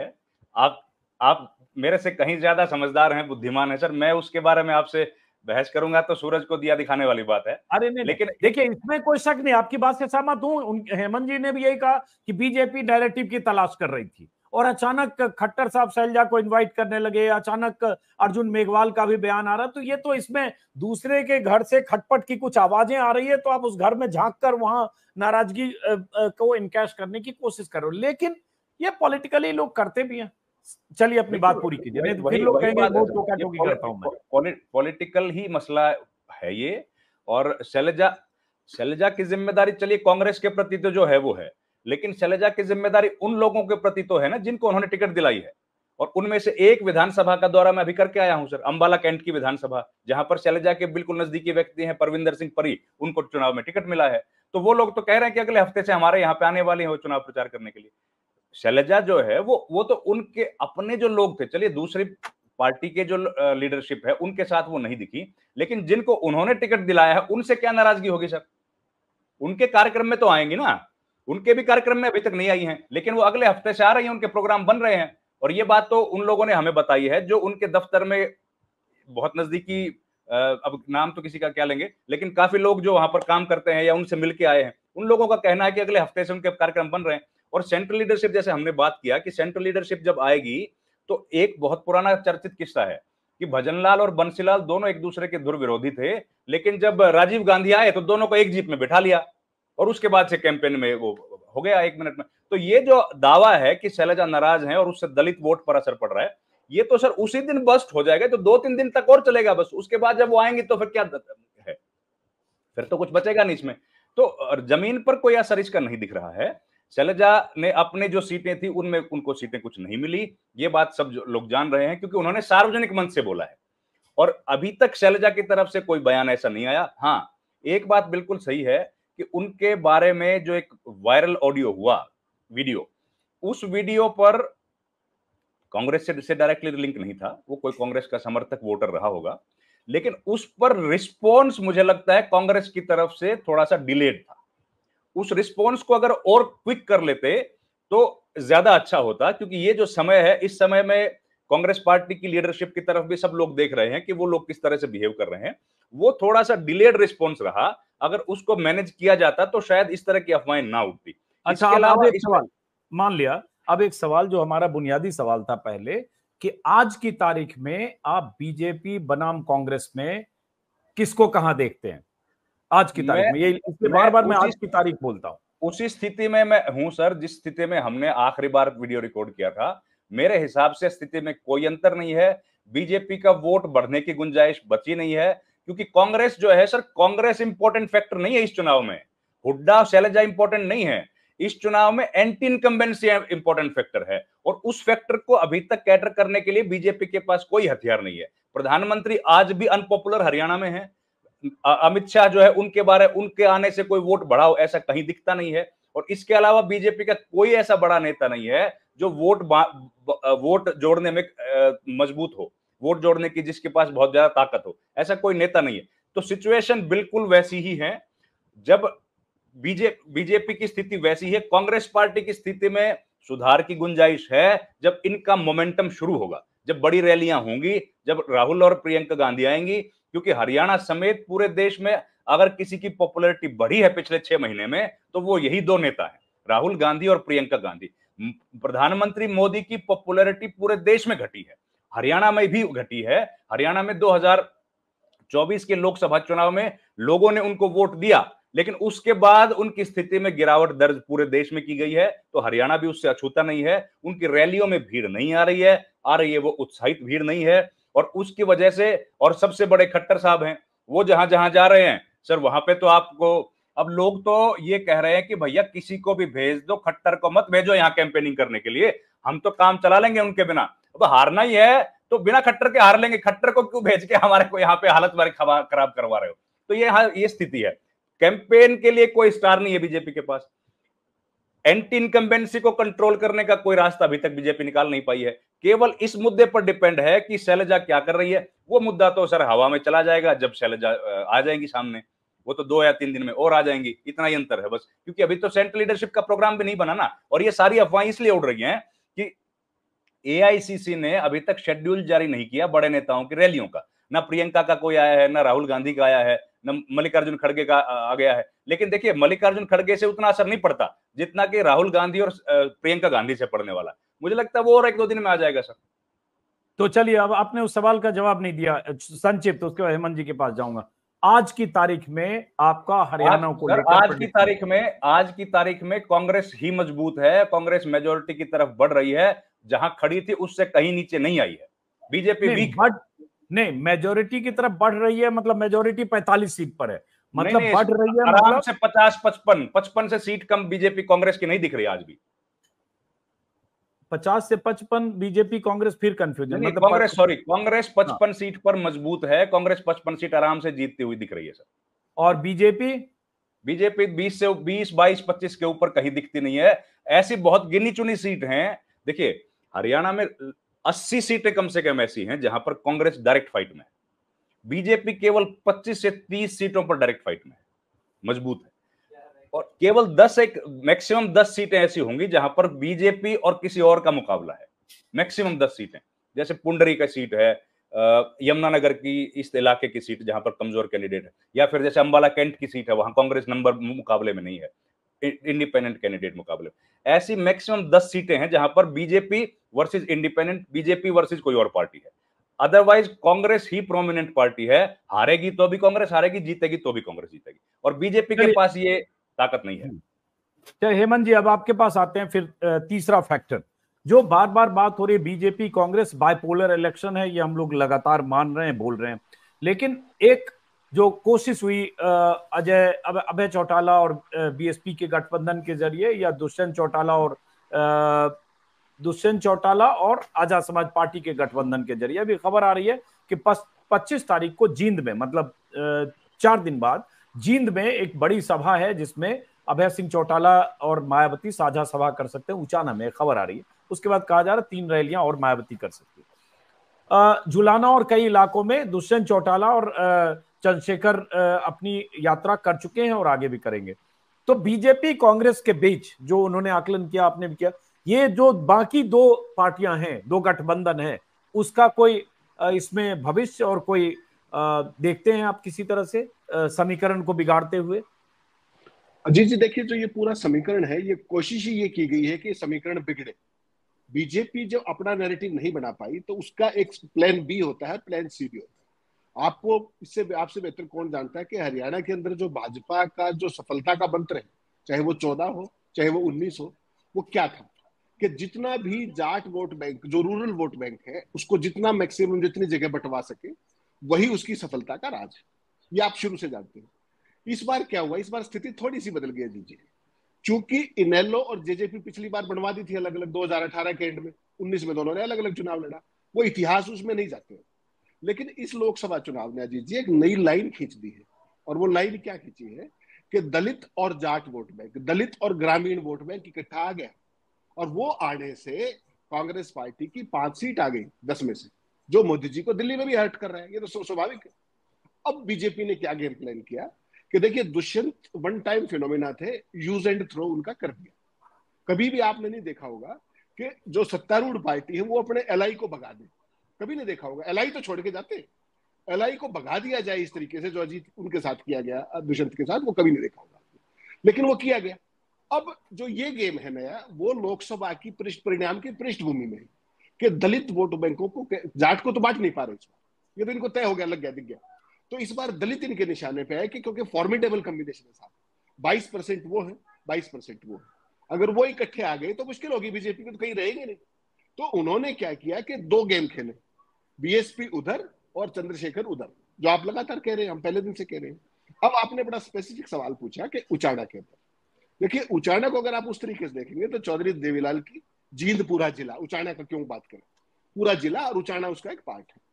आप मेरे से कहीं ज्यादा समझदार हैं, बुद्धिमान हैं सर। मैं उसके बारे में आपसे बहस करूंगा तो सूरज को दिया दिखाने वाली बात है। अरे नहीं, लेकिन देखिए इसमें कोई शक नहीं, आपकी बात से सहमत हूं। हेमंत जी ने भी यही कहा कि बीजेपी नैरेटिव की तलाश कर रही थी, और अचानक खट्टर साहब शैलजा को इनवाइट करने लगे, अचानक अर्जुन मेघवाल का भी बयान आ रहा, तो ये तो इसमें दूसरे के घर से खटपट की कुछ आवाजें आ रही है, तो आप उस घर में झांक कर वहां नाराजगी को इनकैश करने की कोशिश करो। लेकिन ये पॉलिटिकली लोग करते भी हैं। चलिए अपनी बात पूरी कीजिए, नहीं तो फिर लोग कहेंगे बहुत टोका-टोकी करता हूं मैं। पॉलिटिकल ही मसला है ये, और शैलजा की जिम्मेदारी चलिए कांग्रेस के प्रति तो जो है वो है, लेकिन शैलजा की जिम्मेदारी उन लोगों के प्रति तो है ना जिनको उन्होंने टिकट दिलाई है। और उनमें से एक विधानसभा का दौरा मैं अभी करके आया हूं सर, अंबाला कैंट की विधानसभा, जहां पर शैलजा के बिल्कुल नजदीकी व्यक्ति हैं परविंदर सिंह परी, उनको चुनाव में टिकट मिला है। तो वो लोग तो कह रहे हैं कि अगले हफ्ते से हमारे यहाँ पे आने वाले हैं वो चुनाव प्रचार करने के लिए। शैलजा जो है वो तो उनके अपने जो लोग थे, चलिए दूसरी पार्टी के जो लीडरशिप है उनके साथ वो नहीं दिखी, लेकिन जिनको उन्होंने टिकट दिलाया है उनसे क्या नाराजगी होगी सर? उनके कार्यक्रम में तो आएंगी ना, उनके भी कार्यक्रम में अभी तक नहीं आई हैं, लेकिन वो अगले हफ्ते से आ रही हैं, उनके प्रोग्राम बन रहे हैं। और ये बात तो उन लोगों ने हमें बताई है जो उनके दफ्तर में बहुत नजदीकी, अब नाम तो किसी का क्या लेंगे, लेकिन काफी लोग जो वहां पर काम करते हैं या उनसे मिलके आए हैं, उन लोगों का कहना है कि अगले हफ्ते से उनके कार्यक्रम बन रहे हैं। और सेंट्रल लीडरशिप, जैसे हमने बात किया कि सेंट्रल लीडरशिप जब आएगी तो एक बहुत पुराना चर्चित किस्सा है कि भजनलाल और बंसीलाल दोनों एक दूसरे के धुरविरोधी थे, लेकिन जब राजीव गांधी आए तो दोनों को एक जीप में बिठा लिया और उसके बाद से कैंपेन में वो हो गया 1 मिनट में। तो ये जो दावा है कि शैलजा नाराज हैं और उससे दलित वोट पर असर पड़ रहा है, ये तो सर उसी दिन बस्ट हो जाएगा, तो 2-3 दिन तक और चलेगा बस। उसके बाद जब वो आएंगे तो फिर क्या है, फिर तो कुछ बचेगा नहीं इसमें। तो जमीन पर कोई असर इसका नहीं दिख रहा है। शैलजा ने अपने जो सीटें थी उनमें उनको सीटें कुछ नहीं मिली, ये बात सब लोग जान रहे हैं, क्योंकि उन्होंने सार्वजनिक मंच से बोला है और अभी तक शैलजा की तरफ से कोई बयान ऐसा नहीं आया। हाँ, एक बात बिल्कुल सही है कि उनके बारे में जो एक वायरल ऑडियो हुआ, वीडियो, उस वीडियो पर कांग्रेस से डायरेक्टली लिंक नहीं था, वो कोई कांग्रेस का समर्थक वोटर रहा होगा, लेकिन उस पर रिस्पॉन्स मुझे लगता है कांग्रेस की तरफ से थोड़ा सा डिलेड था। उस रिस्पॉन्स को अगर और क्विक कर लेते तो ज्यादा अच्छा होता, क्योंकि ये जो समय है, इस समय में कांग्रेस पार्टी की लीडरशिप की तरफ भी सब लोग देख रहे हैं कि वो लोग किस तरह से बिहेव कर रहे हैं। वो थोड़ा सा डिलेड रिस्पॉन्स रहा, अगर उसको मैनेज किया जाता तो शायद इस तरह की अफवाहें ना उठती। अच्छा, अब एक सवाल मान लिया, अब एक सवाल जो हमारा बुनियादी सवाल था पहले, कि आज की तारीख में आप बीजेपी बनाम कांग्रेस में किसको कहां देखते हैं? आज की तारीख में, ये इसलिए बार बार मैं आज की तारीख बोलता हूँ। उसी स्थिति में मैं हूं सर, जिस स्थिति में हमने आखिरी बार वीडियो रिकॉर्ड किया था। मेरे हिसाब से स्थिति में कोई अंतर नहीं है। बीजेपी का वोट बढ़ने की गुंजाइश बची नहीं है, क्योंकि कांग्रेस जो है सर, कांग्रेस इंपॉर्टेंट फैक्टर नहीं है इस चुनाव में। हुड्डा शैलजा इंपॉर्टेंट नहीं है इस चुनाव में, एंटी इनकम्बेंसी इंपॉर्टेंट फैक्टर है। और उस फैक्टर को अभी तक कैटर करने के लिए बीजेपी के पास कोई हथियार नहीं है। प्रधानमंत्री आज भी अनपॉपुलर हरियाणा में है। अमित शाह जो है, उनके आने से कोई वोट बढ़ाओ ऐसा कहीं दिखता नहीं है। और इसके अलावा बीजेपी का कोई ऐसा बड़ा नेता नहीं है जो वोट जोड़ने में मजबूत हो, वोट जोड़ने की जिसके पास बहुत ज्यादा ताकत हो, ऐसा कोई नेता नहीं है। तो सिचुएशन बिल्कुल वैसी ही है। जब बीजेपी की स्थिति वैसी है, कांग्रेस पार्टी की स्थिति में सुधार की गुंजाइश है जब इनका मोमेंटम शुरू होगा, जब बड़ी रैलियां होंगी, जब राहुल और प्रियंका गांधी आएंगी। क्योंकि हरियाणा समेत पूरे देश में अगर किसी की पॉपुलैरिटी बढ़ी है पिछले 6 महीने में, तो वो यही दो नेता हैं, राहुल गांधी और प्रियंका गांधी। प्रधानमंत्री मोदी की पॉपुलैरिटी पूरे देश में घटी है, हरियाणा में भी घटी है। हरियाणा में 2024 के लोकसभा चुनाव में लोगों ने उनको वोट दिया, लेकिन उसके बाद उनकी स्थिति में गिरावट दर्ज पूरे देश में की गई है। तो हरियाणा भी उससे अछूता नहीं है। उनकी रैलियों में भीड़ नहीं आ रही है वो उत्साहित भीड़ नहीं है। और उसकी वजह से, और सबसे बड़े खट्टर साहब हैं, वो जहां जहां जा रहे हैं सर, वहां पे तो आपको, अब लोग तो ये कह रहे हैं कि भैया किसी को भी भेज दो, खट्टर को मत भेजो यहाँ कैंपेनिंग करने के लिए, हम तो काम चला लेंगे उनके बिना। अब हारना ही है तो बिना खट्टर के हार लेंगे, खट्टर को क्यों भेज के हमारे को यहाँ पे हालत हमारी खराब करवा रहे हो। तो ये स्थिति है। कैंपेन के लिए कोई स्टार नहीं है बीजेपी के पास। एंटी इनकम्बेंसी को कंट्रोल करने का कोई रास्ता अभी तक बीजेपी निकाल नहीं पाई है। केवल इस मुद्दे पर डिपेंड है कि शैलजा क्या कर रही है। वो मुद्दा तो सर हवा में चला जाएगा जब शैलजा आ जाएंगी सामने। वो तो 2 या 3 दिन में और आ जाएंगी, इतना ही अंतर है बस। क्योंकि अभी तो सेंट्रल लीडरशिप का प्रोग्राम भी नहीं बना ना। और ये सारी अफवाहें इसलिए उड़ रही हैं कि एआईसीसी ने अभी तक शेड्यूल जारी नहीं किया बड़े नेताओं की रैलियों का। ना प्रियंका का कोई आया है, ना राहुल गांधी का आया है, न मल्लिकार्जुन खड़गे का आ गया है। लेकिन देखिए, मल्लिकार्जुन खड़गे से उतना असर नहीं पड़ता जितना कि राहुल गांधी और प्रियंका गांधी से पड़ने वाला। मुझे लगता है वो और 1-2 दिन में आ जाएगा सर। तो चलिए, अब आपने उस सवाल का जवाब नहीं दिया संक्षिप्त, तो उसके बाद हेमंत जी के पास जाऊंगा। आज की तारीख में आपका हरियाणा को लेकर आज की तारीख में कांग्रेस ही मजबूत है। कांग्रेस मेजोरिटी की तरफ बढ़ रही है, जहां खड़ी थी उससे कहीं नीचे नहीं आई है। बीजेपी वीक नहीं, मेजोरिटी की तरफ बढ़ रही है, मतलब मेजोरिटी 45 सीट पर है, मतलब नहीं, बढ़ रही है आराम से 50-55 से सीट कम बीजेपी कांग्रेस की नहीं दिख रही आज भी। 50 से 55 बीजेपी कांग्रेस, फिर कंफ्यूजन, मतलब कांग्रेस 55 सीट पर मजबूत है। कांग्रेस 55 सीट आराम से जीतती हुई दिख रही है सर। और बीजेपी 20 से 20, 22, 25 के ऊपर कहीं दिखती नहीं है। ऐसी बहुत गिनी चुनी सीट हैं। देखिए, हरियाणा में 80 सीटें कम से कम ऐसी हैं जहां पर कांग्रेस डायरेक्ट फाइट में है। बीजेपी केवल 25 से 30 सीटों पर डायरेक्ट फाइट में है, मजबूत है। और केवल 10 मैक्सिमम 10 सीटें ऐसी होंगी जहां पर बीजेपी और किसी और का मुकाबला है। मैक्सिमम 10 सीटें, जैसे पुंडरी का सीट है, यमुनानगर की इस इलाके की सीट जहां पर कमजोर कैंडिडेट है, या फिर जैसे अंबाला कैंट की सीट है, वहां कांग्रेस नंबर मुकाबले में नहीं है, इंडिपेंडेंट कैंडिडेट मुकाबले में। ऐसी मैक्सिमम 10 सीटें हैं जहां पर BJP versus independent, BJP versus कोई और पार्टी है। अदरवाइज कांग्रेस ही प्रोमिनेंट पार्टी है। हारेगी तो भी कांग्रेस हारेगी, जीतेगी तो भी कांग्रेस जीतेगी। और बीजेपी के पास ये ताकत नहीं है। चलिए हेमंत जी, अब आपके पास आते हैं। फिर तीसरा फैक्टर जो बार बार बात हो रही है, बीजेपी कांग्रेस बाइपोलर इलेक्शन है, ये हम लोग लगातार मान रहे हैं, बोल रहे हैं। लेकिन एक जो कोशिश हुई अभय चौटाला और बीएसपी के गठबंधन के जरिए, या दुष्यंत चौटाला और आजाद समाज पार्टी के गठबंधन के जरिए, अभी खबर आ रही है कि 25 तारीख को जींद में, मतलब 4 दिन बाद जींद में एक बड़ी सभा है जिसमें अभय सिंह चौटाला और मायावती साझा सभा कर सकते हैं। उचाना में खबर आ रही है। उसके बाद कहा जा रहा है 3 रैलियां और मायावती कर सकती है। झुलाना और कई इलाकों में दुष्यंत चौटाला और चंद्रशेखर अपनी यात्रा कर चुके हैं और आगे भी करेंगे। तो बीजेपी कांग्रेस के बीच जो उन्होंने आकलन किया, आपने भी किया, ये जो बाकी 2 पार्टियां हैं, 2 गठबंधन है, उसका कोई इसमें भविष्य और कोई देखते हैं आप किसी तरह से समीकरण को बिगाड़ते हुए? अजीत जी, देखिए, जो ये पूरा समीकरण है, ये कोशिश ही ये की गई है कि समीकरण बिगड़े। बीजेपी जब अपना नैरेटिव नहीं बना पाई तो उसका एक प्लान बी होता है, प्लान सी भी होता है। आपको इससे आपसे बेहतर कौन जानता है कि हरियाणा के अंदर जो भाजपा का जो सफलता का मंत्र है, चाहे वो 14 हो चाहे वो 19 हो, वो क्या था कि जितना भी जाट वोट बैंक, जो रूरल वोट बैंक है, उसको जितना मैक्सिमम जितनी जगह बंटवा सके, वही उसकी सफलता का राज है। ये आप शुरू से जानते हैं। इस बार क्या हुआ, इस बार स्थिति थोड़ी सी बदल गई जी। चूंकि इनेलो और जेजेपी पिछली बार बनवा दी थी अलग अलग 2018 के एंड में, 19 में दोनों ने अलग अलग चुनाव लड़ा, वो इतिहास उसमें नहीं जाते। लेकिन इस लोकसभा चुनाव ने अजीत जी एक नई लाइन खींच दी है। और वो लाइन क्या खींची है कि दलित और जाट वोट बैंक, दलित और ग्रामीण वोट बैंक इकट्ठा आ गया। और वो आने से कांग्रेस पार्टी की 5 सीट आ गई 10 में से, जो मोदी जी को दिल्ली में भी हर्ट कर रहा है। ये तो स्वाभाविक है। अब बीजेपी ने क्या गेम प्लान किया कि देखिए, दुष्यंत वन टाइम फिनोमिना थे, यूज एंड थ्रो उनका कर दिया। कभी भी आपने नहीं देखा होगा कि जो सत्तारूढ़ पार्टी है वो अपने एलआई को भगा दे, कभी नहीं देखा होगा। एलआई तो छोड़ के जाते, एलआई को भगा दिया जाए इस तरीके से, जो अजीत उनके साथ किया गया दुष्यंत के साथ, वो कभी नहीं देखा होगा, लेकिन वो किया गया। अब जो ये गेम है नया, वो लोकसभा की परिणाम की पृष्ठभूमि में है कि दलित वोट बैंकों को, जाट को तो बांट नहीं पा रहे इस बार, ये तो इनको तय हो गया, लग गया, दिख गया। तो इस बार दलित इनके निशाने पे है कि क्योंकि फॉर्मिडेबल कॉम्बिनेशन है साहब, 22% वो है, 22% वो है। अगर वो इकट्ठे आ गए तो मुश्किल होगी बीजेपी को, तो कहीं रहेंगे नहीं। तो उन्होंने क्या किया कि 2 गेम खेले, बीएसपी उधर और चंद्रशेखर उधर, जो आप लगातार कह रहे हैं, हम पहले दिन से कह रहे हैं। अब आपने बड़ा स्पेसिफिक सवाल पूछा कि उचाना के ऊपर। देखिए, उचाना को अगर आप उस तरीके से देखेंगे तो चौधरी देवीलाल की जींद पूरा जिला, उचाना का क्यों बात करें, पूरा जिला, और उचाना उसका एक पार्ट है।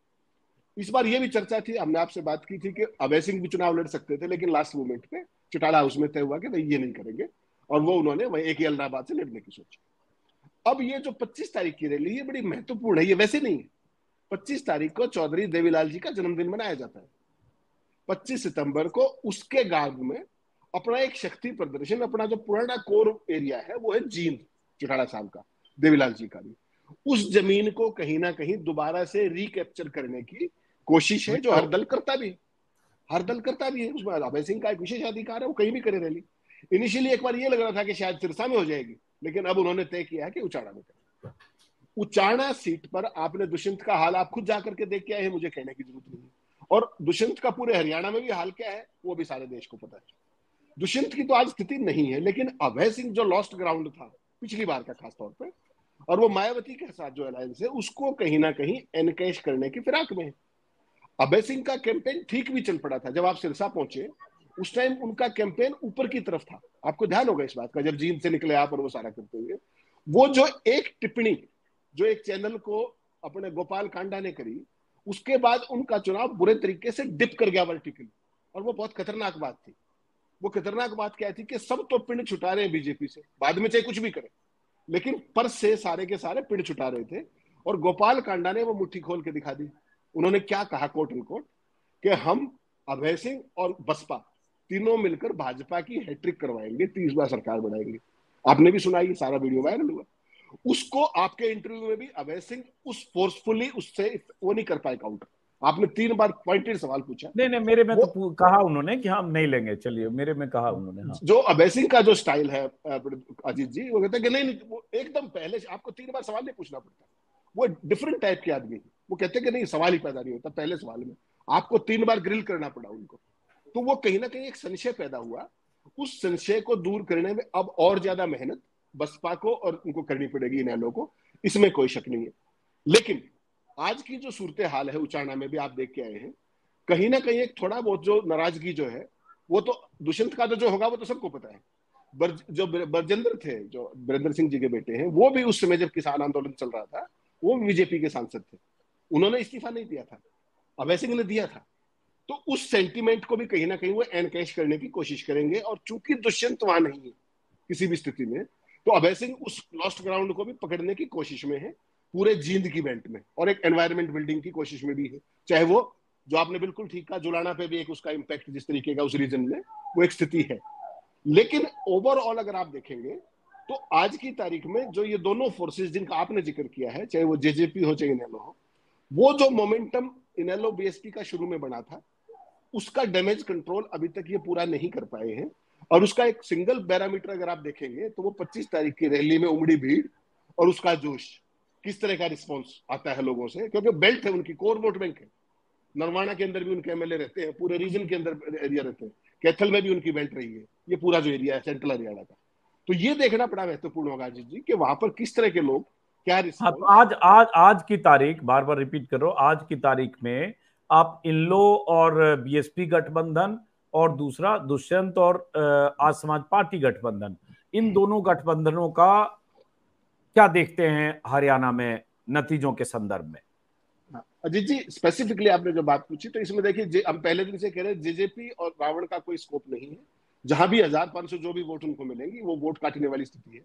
इस बार यह भी चर्चा थी, हमने आपसे बात की थी कि अभय सिंह भी चुनाव लड़ सकते थे, लेकिन लास्ट मोमेंट पे चौटाला हाउस में तय हुआ कि भाई ये नहीं करेंगे, और वो उन्होंने वही एक ही इलाहाबाद से लड़ने की सोची। अब ये जो 25 तारीख की रैली, ये बड़ी महत्वपूर्ण है। ये वैसे नहीं है, 25 तारीख को चौधरी देवीलाल जी का जन्मदिन मनाया जाता है। 25 सितंबर को उसके गांव में अपना एक शक्ति प्रदर्शन, अपना जो पुराना कोर एरिया है वो है जींद, चौटाला साहब का, देवीलाल जी का भी, उस जमीन को कहीं ना कहीं दोबारा से रिकैप्चर करने की कोशिश है, जो हर दल करता भी है। उसमें अभय सिंह का एक विशेष अधिकार है, वो कहीं भी करे रैली। इनिशियली एक बार ये लग रहा था कि शायद सिरसा में हो जाएगी, लेकिन अब उन्होंने तय किया है कि उचाना में करें। उचाना सीट पर आपने दुष्यंत का हाल आप खुद जाकर के देख के आए हैं, मुझे कहने की जरूरत नहीं है। और दुष्यंत का पूरे हरियाणा में भी हाल क्या है वो भी सारे देश को पता है। दुष्यंत की तो आज स्थिति नहीं है, लेकिन अभय सिंह जो लॉस्ट ग्राउंड था पिछली बार का खासतौर पर, और वो मायावती के साथ जो अलायंस है, उसको कहीं ना कहीं एनकैश करने की फिराक में है। अभय सिंह का कैंपेन ठीक भी चल पड़ा था। जब आप सिरसा पहुंचे उस टाइम उनका कैंपेन ऊपर की तरफ था, आपको ध्यान होगा इस बात का, जब जींद से निकले आप और वो सारा करते हुए, वो जो एक टिप्पणी जो एक चैनल को अपने गोपाल कांडा ने करी, उसके बाद उनका चुनाव बुरे तरीके से डिप कर गया वर्टिकली, और वो बहुत खतरनाक बात थी। वो खतरनाक बात क्या थी कि सब तो पिंड छुटा रहे हैं बीजेपी से, बाद में चाहे कुछ भी करें, लेकिन पर से सारे के सारे पिंड छुटा रहे थे। और गोपाल कांडा ने वो मुट्ठी खोल के दिखा दी। उन्होंने क्या कहा, कोट एनकोट, कि हम अभय सिंह और बसपा तीनों मिलकर भाजपा की हैट्रिक करवाएंगे, 30 बार सरकार बनाएंगे। आपने भी सुना, ये सारा वीडियो वायरल हुआ। उसको आपके इंटरव्यू में भी अभय सिंह उस फोर्सफुली उससे वो नहीं कर पाए काउंटर। आपने 3 बार पॉइंटेड सवाल पूछा। नहीं, मेरे में तो कहा उन्होंने कि हम नहीं लेंगे, चलिए, मेरे में कहा उन्होंने। हाँ। जो अभय सिंह का जो स्टाइल है अजीत जी, वो कहते हैं कि नहीं, वो एकदम पहले आपको 3 बार सवाल नहीं पूछना पड़ता। वो डिफरेंट टाइप के आदमी, वो कहते हैं कि नहीं, सवाल ही पैदा नहीं होता, पहले सवाल में आपको 3 बार ग्रिल करना पड़ा उनको। तो वो कहीं ना कहीं एक संशय पैदा हुआ। उस संशय को दूर करने में अब और ज्यादा मेहनत बसपा को और उनको करनी पड़ेगी, इनेलो को, इसमें कोई शक नहीं है। लेकिन आज की जो सूरत हाल है उचाना में भी आप देख के आए हैं, कहीं ना कहीं एक थोड़ा बहुत जो नाराजगी जो है, वो तो दुष्यंत का तो जो होगा वो तो सबको पता है। जो बरजेंद्र थे, जो वीरेंद्र सिंह जी के बेटे हैं, वो भी उस समय जब किसान आंदोलन चल रहा था, वो बीजेपी के सांसद थे, उन्होंने इस्तीफा नहीं दिया था, अभय सिंह ने दिया था। तो उस सेंटीमेंट को भी कहीं ना कहीं वो एनकैश करने की कोशिश करेंगे। और चूंकि दुष्यंत वहां नहीं है किसी भी स्थिति में, तो अभय सिंह उस लॉस्ट ग्राउंड को भी पकड़ने की कोशिश में है, पूरे जींद की बेल्ट में, और एक एनवायरमेंट बिल्डिंग की कोशिश में भी है। चाहे वो, जो आपने बिल्कुल ठीक कहा, जुलाना पे भी एक उसका इंपैक्ट जिस तरीके का उस रीजन में, वो एक स्थिति है। लेकिन ओवरऑल अगर आप देखेंगे तो आज की तारीख में जो ये दोनों फोर्सेस जिनका आपने जिक्र किया है, चाहे वो जेजेपी हो चाहे इनेलो हो, वो जो मोमेंटम इनेलो बीएसपी का शुरू में बना था, उसका डैमेज कंट्रोल अभी तक ये पूरा नहीं कर पाए हैं। और उसका एक सिंगल पैरामीटर अगर आप देखेंगे तो वो 25 तारीख की रैली में उमड़ी भीड़ और उसका जोश, किस तरह का रिस्पॉन्स आता है लोगों से, क्योंकि बेल्ट है उनकी, कोर वोट बैंक है। नरवाना के अंदर भी उनके एमएलए रहते हैं, पूरे रीजन के अंदर एरिया रहते हैं, कैथल में भी उनकी बेल्ट रही है, ये पूरा जो एरिया है सेंट्रल हरियाणा का। तो ये देखना बड़ा महत्वपूर्ण होगा अजीत जी कि वहां पर किस तरह के लोग क्या हाँ, रिस्पॉन्स। तो आज की तारीख, बार बार रिपीट कर रहा हूं, आज की तारीख में आप इनलो और बीएसपी गठबंधन और दूसरा दुष्यंत और आज समाज पार्टी गठबंधन, इन दोनों गठबंधनों का क्या देखते हैं हरियाणा में नतीजों के संदर्भ में? अजीत जी, स्पेसिफिकली आपने जो बात पूछी, तो इसमें देखिए, हम पहले दिन से कह रहे हैं जेजेपी और रावण का कोई स्कोप नहीं है। जहां भी 1500 जो भी वोट उनको मिलेंगी वो वोट काटने वाली स्थिति है।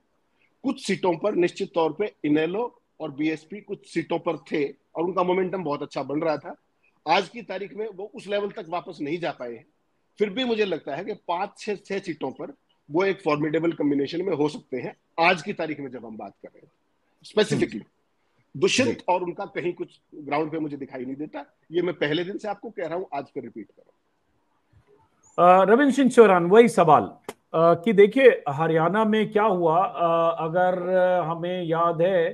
कुछ सीटों पर निश्चित तौर पे इनेलो और बीएसपी कुछ सीटों पर थे और उनका मोमेंटम बहुत अच्छा बन रहा था। आज की तारीख में वो उस लेवल तक वापस नहीं जा पाए हैं। फिर भी मुझे लगता है कि 5-6 सीटों पर वो एक फॉर्मिडेबल कॉम्बिनेशन में हो सकते हैं आज की तारीख में, जब हम बात कर रहे हैं स्पेसिफिकली। दुष्यंत और उनका कहीं कुछ ग्राउंड पे मुझे दिखाई नहीं देता। ये मैं पहले दिन से आपको कह रहा हूं, आज पे रिपीट कर रहा हूं। रविंद्र सिंह चौहान, वही सवाल कि देखिए हरियाणा में क्या हुआ। अगर हमें याद है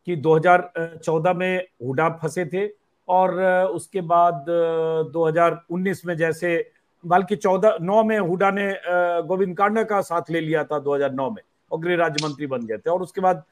कि 2014 में हुड्डा फंसे थे और उसके बाद 2019 में, जैसे बल्कि 9 में हुड्डा ने गोविंद कांडा का साथ ले लिया था 2009 में और गृह राज्य मंत्री बन गए थे, और उसके बाद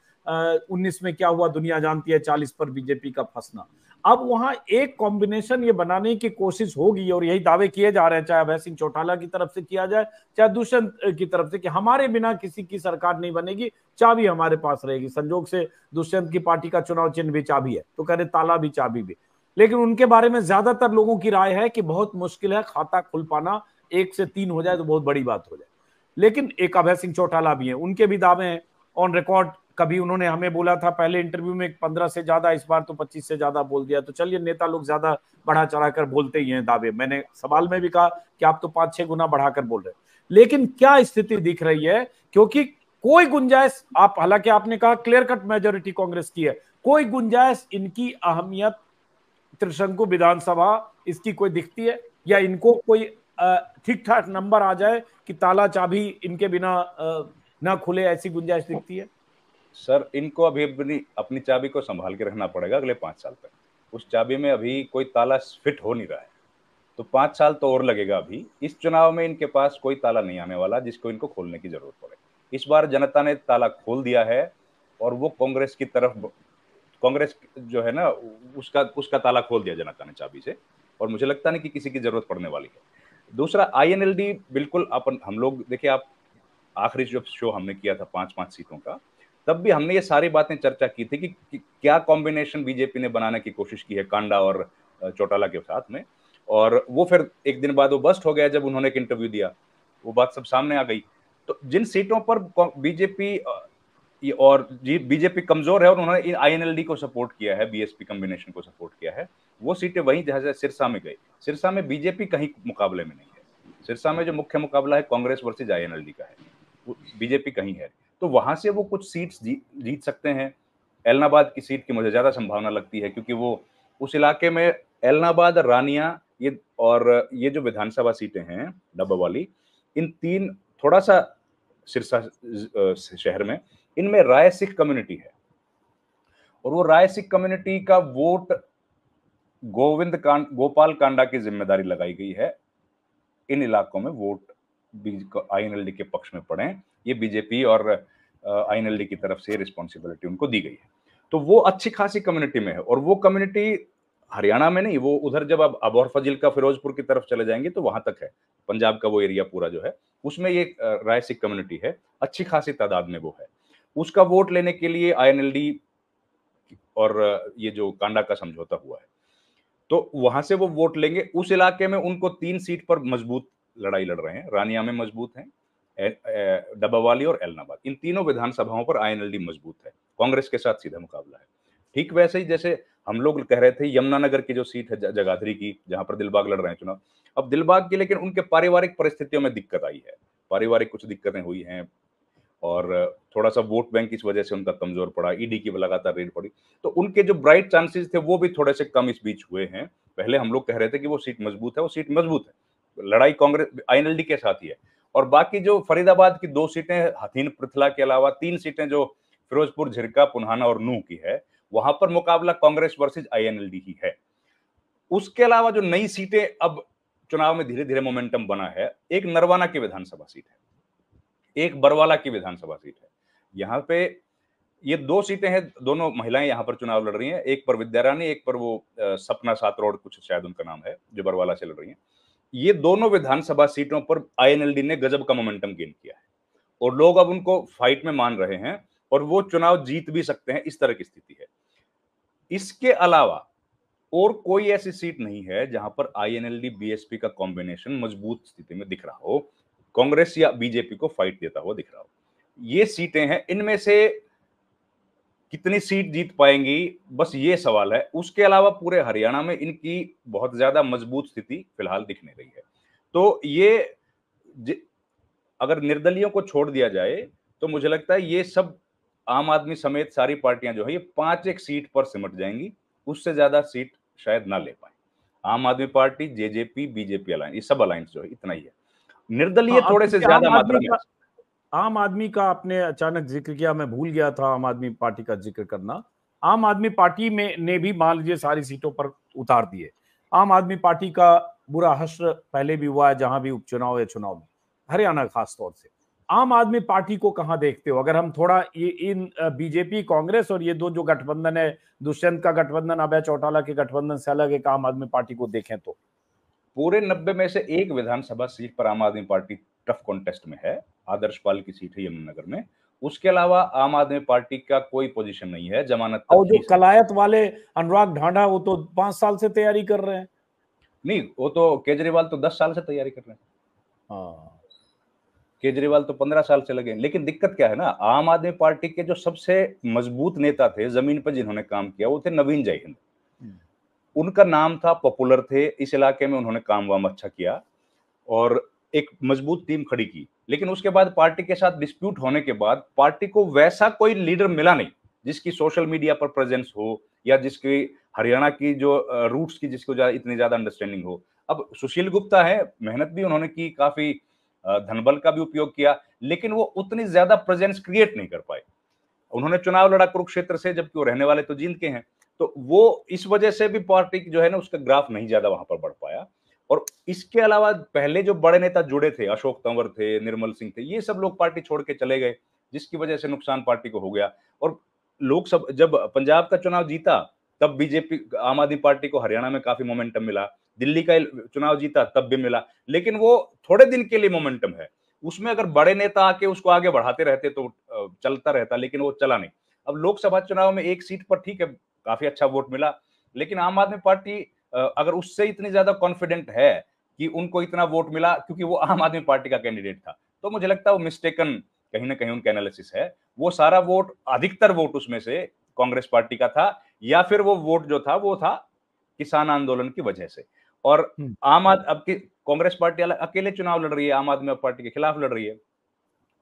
19 में क्या हुआ दुनिया जानती है, 40 पर बीजेपी का फंसना। अब वहां एक कॉम्बिनेशन ये बनाने की कोशिश होगी और यही दावे किए जा रहे हैं, चाहे अभय सिंह चौटाला की तरफ से किया जाए चाहे दुष्यंत की तरफ से, कि हमारे बिना किसी की सरकार नहीं बनेगी, चाबी हमारे पास रहेगी। संजोग से दुष्यंत की पार्टी का चुनाव चिन्ह भी चाबी है, तो कह रहे ताला भी चाबी भी। लेकिन उनके बारे में ज्यादातर लोगों की राय है कि बहुत मुश्किल है खाता खुल पाना, 1 से 3 हो जाए तो बहुत बड़ी बात हो जाए। लेकिन एक अभय सिंह चौटाला भी है, उनके भी दावे हैं ऑन रिकॉर्ड। कभी उन्होंने हमें बोला था पहले इंटरव्यू में 15 से ज्यादा, इस बार तो 25 से ज्यादा बोल दिया। तो चलिए, नेता लोग ज्यादा बढ़ा चढ़ाकर बोलते ही हैं दावे। मैंने सवाल में भी कहा कि आप तो 5-6 गुना बढ़ाकर बोल रहे हैं। लेकिन क्या स्थिति दिख रही है, क्योंकि कोई गुंजाइश, आप हालांकि आपने कहा क्लियर कट मेजोरिटी कांग्रेस की है, कोई गुंजाइश इनकी अहमियत त्रिशंकु विधानसभा इसकी कोई दिखती है, या इनको कोई ठीक ठाक नंबर आ जाए कि ताला चाबी इनके बिना ना खुले, ऐसी गुंजाइश दिखती है? सर, इनको अभी अपनी चाबी को संभाल के रखना पड़ेगा अगले 5 साल तक। उस चाबी में अभी कोई ताला फिट हो नहीं रहा है, तो 5 साल तो और लगेगा। अभी इस चुनाव में इनके पास कोई ताला नहीं आने वाला जिसको इनको खोलने की जरूरत पड़े। इस बार जनता ने ताला खोल दिया है और वो कांग्रेस की तरफ, कांग्रेस जो है ना, उसका ताला खोल दिया जनता ने चाबी से, और मुझे लगता नहीं कि किसी की जरूरत पड़ने वाली है। दूसरा, आईएनएलडी, बिल्कुल हम लोग देखिए, आप आखिरी जो शो हमने किया था 5-5 सीटों का, तब भी हमने ये सारी बातें चर्चा की थी कि क्या कॉम्बिनेशन बीजेपी ने बनाने की कोशिश की है कांडा और चौटाला के साथ में, और वो फिर एक दिन बाद वो बस्ट हो गया जब उन्होंने एक इंटरव्यू दिया, वो बात सब सामने आ गई। तो जिन सीटों पर बीजेपी और बीजेपी कमजोर है और उन्होंने आईएनएलडी को सपोर्ट किया है, बीएसपी कॉम्बिनेशन को सपोर्ट किया है, वो सीटें वहीं जैसे सिरसा में गई। सिरसा में बीजेपी कहीं मुकाबले में नहीं है। सिरसा में जो मुख्य मुकाबला है कांग्रेस वर्सेज आईएनएलडी का है, बीजेपी कहीं है, तो वहां से वो कुछ सीट्स जीत सकते हैं। एलनाबाद की सीट की मुझे ज्यादा संभावना लगती है, क्योंकि वो उस इलाके में एलनाबाद, रानिया, ये जो विधानसभा सीटें हैं डब्बा वाली, इन 3 थोड़ा सा सिरसा शहर में, इनमें राय सिख कम्युनिटी है, और वो राय सिख कम्युनिटी का वोट गोपाल कांडा की जिम्मेदारी लगाई गई है। इन इलाकों में वोट आईएनएलडी के पक्ष में पड़े, ये बीजेपी और आईएनएलडी की तरफ से रिस्पॉन्सिबिलिटी उनको दी गई है। तो वो अच्छी खासी कम्युनिटी में है, और वो कम्युनिटी हरियाणा में नहीं, वो उधर जब अब अबोहर फजील का फिरोजपुर की तरफ चले जाएंगे तो वहां तक है। पंजाब का वो एरिया पूरा जो है, उसमें ये राय सिख कम्युनिटी है, अच्छी खासी तादाद में वो है। उसका वोट लेने के लिए आईएनएलडी और ये जो कांडा का समझौता हुआ है, तो वहां से वो वोट लेंगे। उस इलाके में उनको 3 सीट पर मजबूत लड़ाई लड़ रहे हैं। रानिया में मजबूत हैं, डब्बावाली और एलनाबाद, इन तीनों विधानसभाओं पर आईएनएलडी मजबूत है, कांग्रेस के साथ सीधा मुकाबला है। ठीक वैसे ही जैसे हम लोग कह रहे थे यमुनानगर की जो सीट है जगाधरी की, जहां पर दिलबाग लड़ रहे हैं चुनाव, अब दिलबाग की लेकिन उनके पारिवारिक परिस्थितियों में दिक्कत आई है, पारिवारिक कुछ दिक्कतें हुई हैं, और थोड़ा सा वोट बैंक इस वजह से उनका कमजोर पड़ा, ईडी की लगातार रेड पड़ी, तो उनके जो ब्राइट चांसेस थे वो भी थोड़े से कम इस बीच हुए हैं। पहले हम लोग कह रहे थे कि वो सीट मजबूत है, वो सीट मजबूत है, लड़ाई कांग्रेस आईएनएलडी के साथ ही है। और बाकी जो फरीदाबाद की 2 सीटें हथीन पृथला के अलावा 3 सीटें जो फिरोजपुर, झिरका, पुन्हाना और नूह की है, वहां पर मुकाबला कांग्रेस वर्सेज आईएनएलडी ही है। उसके अलावा जो नई सीटें अब चुनाव में धीरे धीरे मोमेंटम बना है, एक नरवाना की विधानसभा सीट है, एक बरवाला की विधानसभा सीट है। यहाँ पे ये 2 सीटें हैं, दोनों महिलाएं यहाँ पर चुनाव लड़ रही हैं, एक पर विद्या रानी, एक पर वो सपना सातरोड कुछ शायद उनका नाम है, जो बरवाला से लड़ रही हैं। ये दोनों विधानसभा सीटों पर आईएनएलडी ने गजब का मोमेंटम गेन किया है और लोग अब उनको फाइट में मान रहे हैं और वो चुनाव जीत भी सकते हैं, इस तरह की स्थिति है। इसके अलावा और कोई ऐसी सीट नहीं है जहां पर आईएनएलडी बीएसपी का कॉम्बिनेशन मजबूत स्थिति में दिख रहा हो, कांग्रेस या बीजेपी को फाइट देता हुआ दिख रहा हो। ये सीटें हैं, इनमें से कितनी सीट जीत पाएंगी, बस ये सवाल है। उसके अलावा पूरे हरियाणा में इनकी बहुत ज्यादा मजबूत स्थिति फिलहाल दिख नहीं रही है। तो ये अगर निर्दलियों को छोड़ दिया जाए तो मुझे लगता है ये सब आम आदमी समेत सारी पार्टियां जो है ये 5-1 सीट पर सिमट जाएंगी, उससे ज्यादा सीट शायद ना ले पाए। आम आदमी पार्टी, जेजेपी, बीजेपी अलायंस, ये सब अलायंस जो है इतना ही है। निर्दलीय थोड़े से ज्यादा मात्रा में। आम आदमी का आपने अचानक जिक्र किया, मैं भूल गया था आम आदमी पार्टी का जिक्र करना। आम आदमी पार्टी में ने भी मान लीजिए सारी सीटों पर उतार दिए। आम आदमी पार्टी का बुरा हश्र पहले भी हुआ है जहां भी उपचुनाव या चुनाव में, हरियाणा खास तौर से। आम आदमी पार्टी को कहां देखते हो? अगर हम थोड़ा ये इन बीजेपी, कांग्रेस और ये दो जो गठबंधन है, दुष्यंत का गठबंधन, अभय चौटाला के गठबंधन से अलग एक आम आदमी पार्टी को देखें तो पूरे 90 में से एक विधानसभा सीट पर आम आदमी पार्टी टफ कॉन्टेस्ट में है, आदर्श पाल की सीट है यमुनानगर में। उसके अलावा आम आदमी पार्टी का कोई पोजीशन नहीं है, जमानत तक। और जो कलायत वाले अनुराग ढांढा, वो तो 5 साल से तैयारी कर रहे हैं। नहीं, वो तो केजरीवाल तो 10 साल से तैयारी कर रहे हैं। हाँ, केजरीवाल तो 15 साल से लगे। लेकिन दिक्कत क्या है ना, आम आदमी पार्टी के जो सबसे मजबूत नेता थे जमीन पर जिन्होंने काम किया, वो थे नवीन जयहिंद। उनका नाम था, पॉपुलर थे इस इलाके में, उन्होंने काम वाम अच्छा किया और एक मजबूत टीम खड़ी की। लेकिन उसके बाद पार्टी के साथ डिस्प्यूट होने के बाद पार्टी को वैसा कोई लीडर मिला नहीं जिसकी सोशल मीडिया पर प्रेजेंस हो या जिसकी हरियाणा की जो रूट्स की जिसको इतनी ज्यादा अंडरस्टैंडिंग हो। अब सुशील गुप्ता है, मेहनत भी उन्होंने की, काफी धनबल का भी उपयोग किया, लेकिन वो उतनी ज्यादा प्रेजेंस क्रिएट नहीं कर पाए। उन्होंने चुनाव लड़ा कुरुक्षेत्र से, जबकि वो रहने वाले तो जींद के हैं। तो वो इस वजह से भी पार्टी जो है ना, उसका ग्राफ नहीं ज्यादा वहां पर बढ़ पाया। और इसके अलावा पहले जो बड़े नेता जुड़े थे, अशोक तंवर थे, निर्मल सिंह थे, ये सब लोग पार्टी छोड़ के चले गए, जिसकी वजह से नुकसान पार्टी को हो गया। और लोग सब जब पंजाब का चुनाव जीता तब बीजेपी, आम आदमी पार्टी को हरियाणा में काफी मोमेंटम मिला। दिल्ली का चुनाव जीता तब भी मिला, लेकिन वो थोड़े दिन के लिए मोमेंटम है। उसमें अगर बड़े नेता आके उसको आगे बढ़ाते रहते तो चलता रहता, लेकिन वो चला नहीं। अब लोकसभा चुनाव में एक सीट पर ठीक है, काफी अच्छा वोट मिला, लेकिन आम आदमी पार्टी अगर उससे इतनी ज्यादा कॉन्फिडेंट है कि उनको इतना वोट मिला क्योंकि वो आम आदमी पार्टी का कैंडिडेट था, तो मुझे लगता है वो मिस्टेकन कहीं ना कहीं उनका एनालिसिस है। वो सारा वोट, अधिकतर वोट उसमें से कांग्रेस पार्टी का था, या फिर वो वोट जो था वो था किसान आंदोलन की वजह से। और अब की कांग्रेस पार्टी अकेले चुनाव लड़ रही है, आम आदमी पार्टी के खिलाफ लड़ रही है।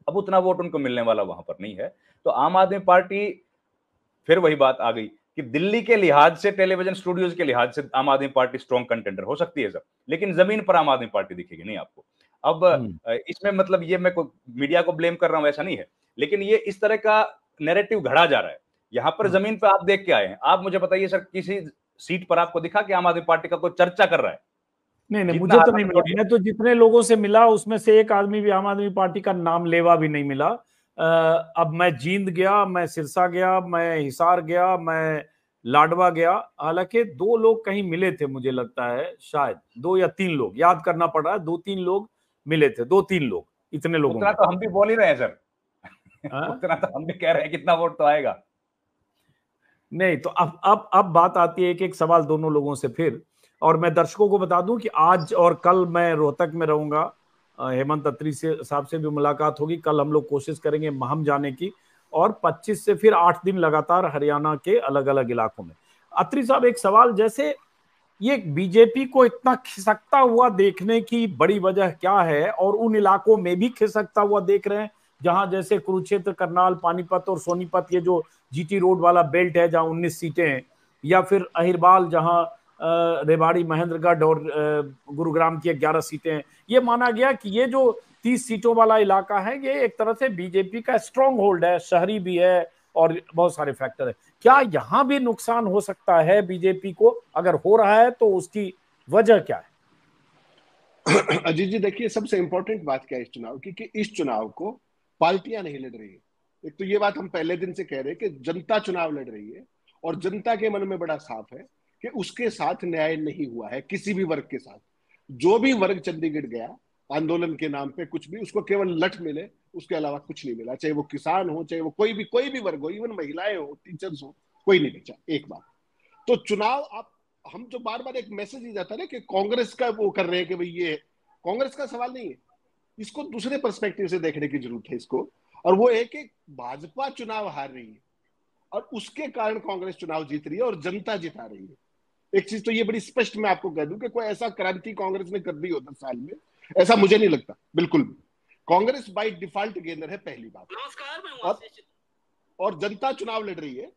अब उतना वोट उनको मिलने वाला वहां पर नहीं है। तो आम आदमी पार्टी, फिर वही बात आ गई कि दिल्ली के लिहाज से, टेलीविजन स्टूडियोज के लिहाज से आम आदमी पार्टी स्ट्रॉन्ग कंटेंडर हो सकती है सब, लेकिन जमीन पर आम आदमी पार्टी दिखेगी नहीं आपको। अब इसमें मतलब ये मैं मीडिया को ब्लेम कर रहा हूं ऐसा नहीं है, लेकिन ये इस तरह का नैरेटिव घड़ा जा रहा है। यहाँ पर जमीन पर आप देख के आए हैं, आप मुझे बताइए सर, किसी सीट पर आपको दिखा कि आम आदमी पार्टी का कोई चर्चा कर रहा है? नहीं, मुझे तो नहीं मिला। मैं तो जितने लोगों से मिला उसमें से एक आदमी भी आम आदमी पार्टी का नाम लेवा भी नहीं मिला। अब मैं जींद गया, मैं सिरसा गया, मैं हिसार गया, मैं लाडवा गया, हालांकि 2 लोग कहीं मिले थे, मुझे लगता है शायद 2 या 3 लोग, याद करना पड़ रहा है, 2-3 लोग मिले थे, 2-3 लोग, इतने लोगों उतना तो हम भी बोल ही रहे हैं सर। उतना तो हम भी कह रहे हैं, कितना वोट तो आएगा। नहीं तो अब बात आती है एक सवाल दोनों लोगों से फिर। और मैं दर्शकों को बता दूं कि आज और कल मैं रोहतक में रहूंगा, हेमंत अत्री साहब से भी मुलाकात होगी। कल हम लोग कोशिश करेंगे महम जाने की, और 25 से फिर 8 दिन लगातार हरियाणा के अलग अलग इलाकों में। अत्री साहब, एक सवाल, जैसे ये बीजेपी को इतना खिसकता हुआ देखने की बड़ी वजह क्या है, और उन इलाकों में भी खिसकता हुआ देख रहे हैं जहां जैसे कुरुक्षेत्र, करनाल, पानीपत और सोनीपत, ये जो जीटी रोड वाला बेल्ट है जहां 19 सीटें हैं, या फिर अहिरबाल जहां रेवाड़ी, महेंद्रगढ़ और गुरुग्राम की 11 सीटें हैं। ये माना गया कि ये जो 30 सीटों वाला इलाका है, ये एक तरह से बीजेपी का स्ट्रॉन्ग होल्ड है, शहरी भी है, और बहुत सारे फैक्टर है। क्या यहां भी नुकसान हो सकता है बीजेपी को? अगर हो रहा है तो उसकी वजह क्या है? अजीत जी देखिए, सबसे इंपॉर्टेंट बात क्या है इस चुनाव की, कि इस चुनाव को पार्टियां नहीं लड़ रही है। एक तो ये बात हम पहले दिन से कह रहे हैं कि जनता चुनाव लड़ रही है, और जनता के मन में बड़ा साफ है कि उसके साथ न्याय नहीं हुआ है किसी भी वर्ग के साथ। जो भी वर्ग चंडीगढ़ गया आंदोलन के नाम पे, कुछ भी उसको केवल लठ मिले, उसके अलावा कुछ नहीं मिला। चाहे वो किसान हो, चाहे वो कोई भी वर्ग हो, इवन महिलाएं हो, टीचर्स हो, कोई नहीं बचा। एक बात तो चुनाव, आप हम जो बार बार एक मैसेज ही जाता है ना कि कांग्रेस का वो कर रहे हैं कि भाई ये कांग्रेस का सवाल नहीं है, इसको दूसरे पर्सपेक्टिव से देखने की जरूरत है इसको। और वो है कि भाजपा चुनाव हार रही है और उसके कारण कांग्रेस चुनाव जीत रही है और जनता जिता रही है। एक चीज तो ये बड़ी स्पष्ट मैं आपको कह दूं कि कोई ऐसा क्रांति कांग्रेस ने कर दी हो 10 साल में, ऐसा मुझे नहीं लगता बिल्कुल भी। कांग्रेस बाय डिफॉल्ट गेनर है, पहली बात। और जनता चुनाव लड़ रही है।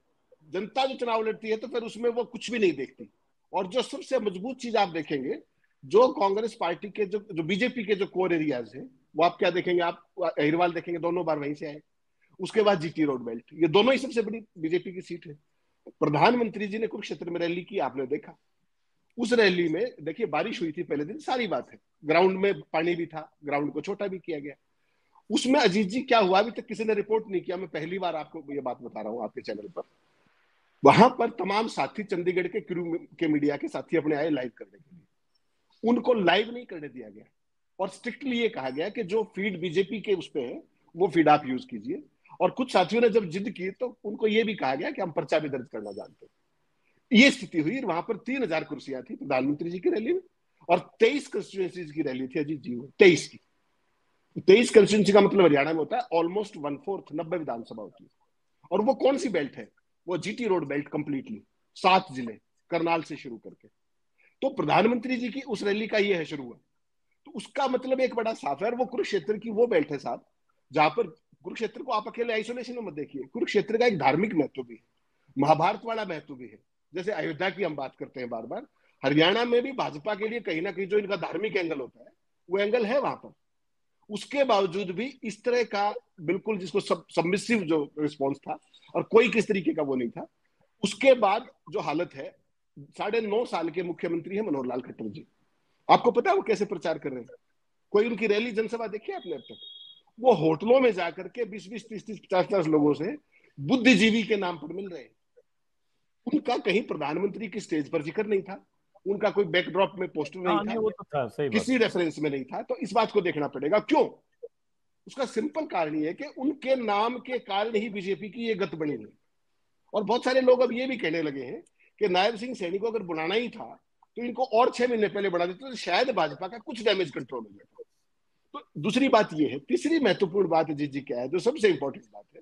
जनता जो चुनाव लड़ती है तो फिर उसमें वो कुछ भी नहीं देखती। और जो सबसे मजबूत चीज आप देखेंगे, जो कांग्रेस पार्टी के जो बीजेपी के जो कोर एरियाज है, वो आप क्या देखेंगे, आप अहिरवाल देखेंगे, दोनों बार वहीं से आए। उसके बाद जीटी रोड बेल्ट, ये दोनों ही सबसे बड़ी बीजेपी की सीट है। प्रधानमंत्री जी ने कुरुक्षेत्र में रैली की, आपने देखा। उस रैली में देखिए बारिश हुई थी पहले दिन, सारी बात है, ग्राउंड में पानी भी था, ग्राउंड को छोटा भी किया गया। उसमें अजीत जी क्या हुआ, अभी तक किसी ने रिपोर्ट नहीं किया, मैं पहली बार आपको ये बात बता रहा हूं आपके चैनल पर। वहां पर तमाम साथी, चंडीगढ़ के क्रू के मीडिया के साथी अपने आए लाइव करने के लिए, उनको लाइव नहीं करने दिया गया। और स्ट्रिक्टली ये कहा गया कि जो फीड बीजेपी के उस पे है वो फीड आप यूज कीजिए। और कुछ साथियों ने जब जिद की तो उनको ये भी कहा गया कि हम पर्चा भी दर्ज करना जानते हैं। ये स्थिति हुई। वहां पर 3000 कुर्सियां थी प्रधानमंत्री जी की रैली में, और 23 कंस्टिट्यूएंसीज की रैली थी अजीत जी, 23 की। 23 कंस्टिट्यूएंसी का मतलब हरियाणा में होता है ऑलमोस्ट 1/4, 90 विधानसभा होती है। और वो कौन सी बेल्ट है? वो जीटी रोड बेल्ट कंप्लीटली, 7 जिले, करनाल से शुरू करके। तो प्रधानमंत्री जी की उस रैली का ये है शुरुआत। तो उसका मतलब एक बड़ा साफ है। और वो कुरुक्षेत्र की वो बेल्ट है साहब, जहां पर कुरुक्षेत्र को आप अकेले आइसोलेशन में मत देखिए, कुरुक्षेत्र का एक धार्मिक महत्व भी है, महाभारत वाला महत्व भी है। जैसे अयोध्या की हम बात करते हैं बार बार, हरियाणा में भी भाजपा के लिए कहीं ना कहीं जो इनका धार्मिक एंगल होता है, वो एंगल है वहां पर। उसके बावजूद भी इस तरह का बिल्कुल, जिसको सबमिसिव जो रिस्पॉन्स था, और कोई किस तरीके का वो नहीं था। उसके बाद जो हालत है, 9.5 साल के मुख्यमंत्री है मनोहर लाल खट्टर जी। आपको पता है वो कैसे प्रचार कर रहे हैं? कोई उनकी रैली जनसभा देखी आपने अब तक? वो होटलों में जाकर के 20-20, 30-30, 50-50 लोगों से बुद्धिजीवी के नाम पर मिल रहे हैं। उनका कहीं प्रधानमंत्री की स्टेज पर जिक्र नहीं था, उनका कोई बैकड्रॉप में पोस्टर नहीं था, वो तो था, सही बात। किसी रेफरेंस में नहीं था। तो इस बात को देखना पड़ेगा क्यों। उसका सिंपल कारण ये है कि उनके नाम के कारण ही बीजेपी की ये गत बनी है। और बहुत सारे लोग अब ये भी कहने लगे हैं कि नायब सिंह सैनी को अगर बुलाना ही था तो इनको और 6 महीने पहले बढ़ा देते तो शायद भाजपा का कुछ डैमेज कंट्रोल हो जाता। तो दूसरी बात ये है। तीसरी महत्वपूर्ण बात जी क्या है, जो सबसे इंपॉर्टेंट बात है,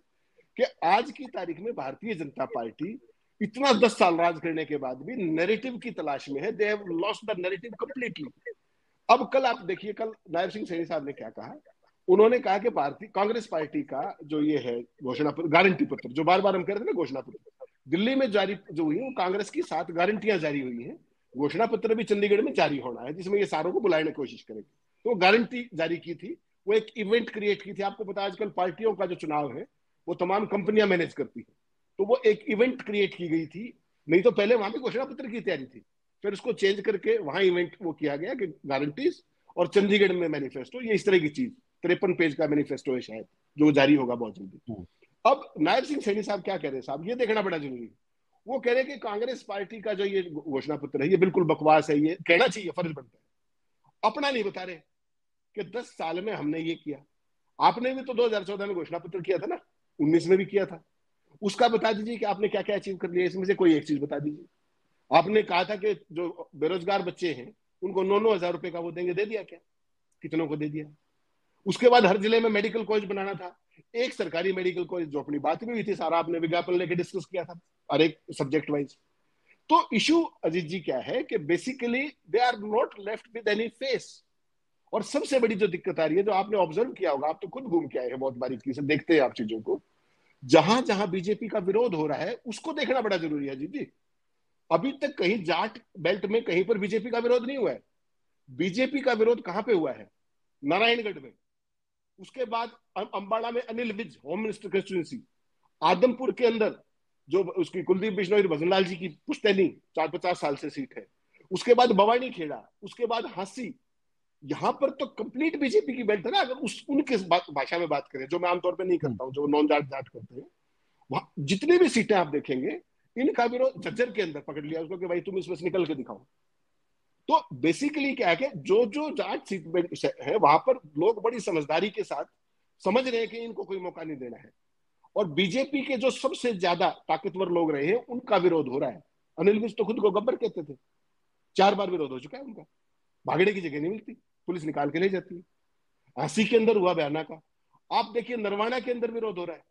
कि आज की तारीख में भारतीय जनता पार्टी इतना 10 साल राज करने के बाद भी नैरेटिव की तलाश में है। They have lost the narrative completely. अब कल आप देखिए, कल नायब सिंह सैनी साहब ने क्या कहा। उन्होंने कहा कि भारतीय कांग्रेस पार्टी का जो ये है घोषणा पत्र, गारंटी पत्र, जो बार बार हम कह रहे थे ना घोषणा पत्र, दिल्ली में जारी जो हुई है वो कांग्रेस की 7 गारंटियां जारी हुई हैं। घोषणा पत्र भी चंडीगढ़ में जारी होना है, जिसमें ये सारों को बुलाने की कोशिश करेंगे। तो गारंटी जारी की थी, वो एक इवेंट क्रिएट की थी। आपको पता है आजकल पार्टियों का जो चुनाव है वो तमाम कंपनियां मैनेज करती है, तो वो एक इवेंट क्रिएट की गई थी। नहीं तो पहले वहां भी घोषणा पत्र की तैयारी थी, फिर उसको चेंज करके वहां इवेंट वो किया गया कि गारंटीज, और चंडीगढ़ में मैनिफेस्टो, ये इस तरह की चीज 53 पेज का मैनिफेस्टो है शायद, जो जारी होगा बहुत जल्दी। अब नायब सिंह सैनी साहब क्या कह रहे हैं साहब, ये देखना बड़ा जरूरी है। वो कह रहे हैं कि कांग्रेस पार्टी का जो ये घोषणा पत्र है ये बिल्कुल बकवास है, ये कहना चाहिए, फर्ज बनता है। अपना नहीं बता रहे कि 10 साल में हमने ये किया। आपने भी तो 2014 में घोषणा पत्र किया था ना, 19 में भी किया था। उसका बता दीजिए कि आपने क्या क्या अचीव कर लिया, इसमें से कोई एक चीज बता दीजिए। आपने कहा था कि जो बेरोजगार बच्चे हैं उनको 9-9 हजार रुपए का वो देंगे, दे दिया क्या? कितनों को दे दिया? उसके बाद हर जिले में मेडिकल कॉलेज बनाना था, एक सरकारी मेडिकल कॉलेज, जो अपनी बात भी हुई थी, सारा आपने विज्ञापन लेके डिस्कस किया था, हर एक सब्जेक्ट वाइज। तो इशू अजीत जी क्या है कि basically they are not left with any face. और सबसे बड़ी जो दिक्कत आ रही है, जो आपने ऑब्जर्व किया होगा, आप तो खुद घूम के आए हैं बहुत बारीकी से, देखते हैं आप चीजों को, जहां जहां बीजेपी का विरोध हो रहा है उसको देखना बड़ा जरूरी है अजीत जी। अभी तक कहीं जाट बेल्ट में कहीं पर बीजेपी का विरोध नहीं हुआ है। बीजेपी का विरोध कहां पे हुआ है? नारायणगढ़ में। उसके बाद अंबाला में Anil Vij, home minister constituency, Adampur के अंदर जो उसकी कुलदीप बिश्नोई और भजनलाल जी की पुश्तैनी 40-50 साल से सीट है, उसके बाद भवानी खेड़ा, उसके बाद हांसी, यहाँ पर तो कंप्लीट बीजेपी की बेल्ट है ना। अगर उस उनके भाषा में बात करें, जो मैं आमतौर पे नहीं करता हूँ, जो नॉन जाट जाट करते हैं, वहां जितनी भी सीटें आप देखेंगे, इनका विरोध झज्जर के अंदर पकड़ लिया उसको कि भाई तुम इसमें से निकल के दिखाओ। तो बेसिकली क्या है कि जो जो जाट सीट है वहां पर लोग बड़ी समझदारी के साथ समझ रहे हैं कि इनको कोई मौका नहीं देना है, और बीजेपी के जो सबसे ज्यादा ताकतवर लोग रहे हैं उनका विरोध हो रहा है। अनिल विज तो खुद को गब्बर कहते थे, 4 बार विरोध हो चुका है उनका, भागने की जगह नहीं मिलती, पुलिस निकाल के ले जाती है। हंसी के अंदर हुआ बयाना का, आप देखिए नरवाना के अंदर विरोध हो रहा है।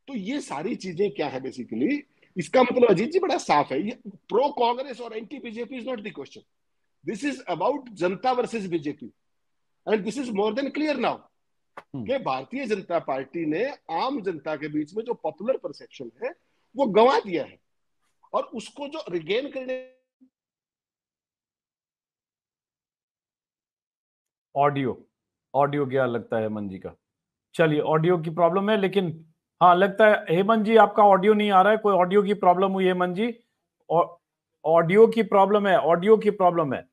तो ये सारी चीजें क्या है बेसिकली, इसका मतलब अजीत जी बड़ा साफ है, ये प्रो कांग्रेस और anti BJP is not the question, this is about janta versus BJP, and this is more than clear now कि भारतीय जनता पार्टी ने आम जनता के बीच में जो पॉपुलर परसेप्शन है वो गंवा दिया है, और उसको जो रिगेन करने। ऑडियो ऑडियो क्या लगता है हेमंत जी का? चलिए, ऑडियो की प्रॉब्लम है, लेकिन हाँ लगता है हेमंत जी आपका ऑडियो नहीं आ रहा है। कोई ऑडियो की प्रॉब्लम हुई हेमंत जी? ऑडियो की प्रॉब्लम है, ऑडियो की प्रॉब्लम है।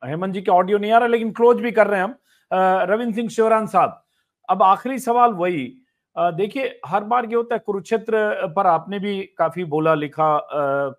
हेमंत जी का ऑडियो नहीं आ रहा, लेकिन क्लोज भी कर रहे हैं हम। रविंद्र सिंह शिवरान साहब, अब आखिरी सवाल वही, देखिए हर बार ये होता है, कुरुक्षेत्र पर आपने भी काफी बोला लिखा,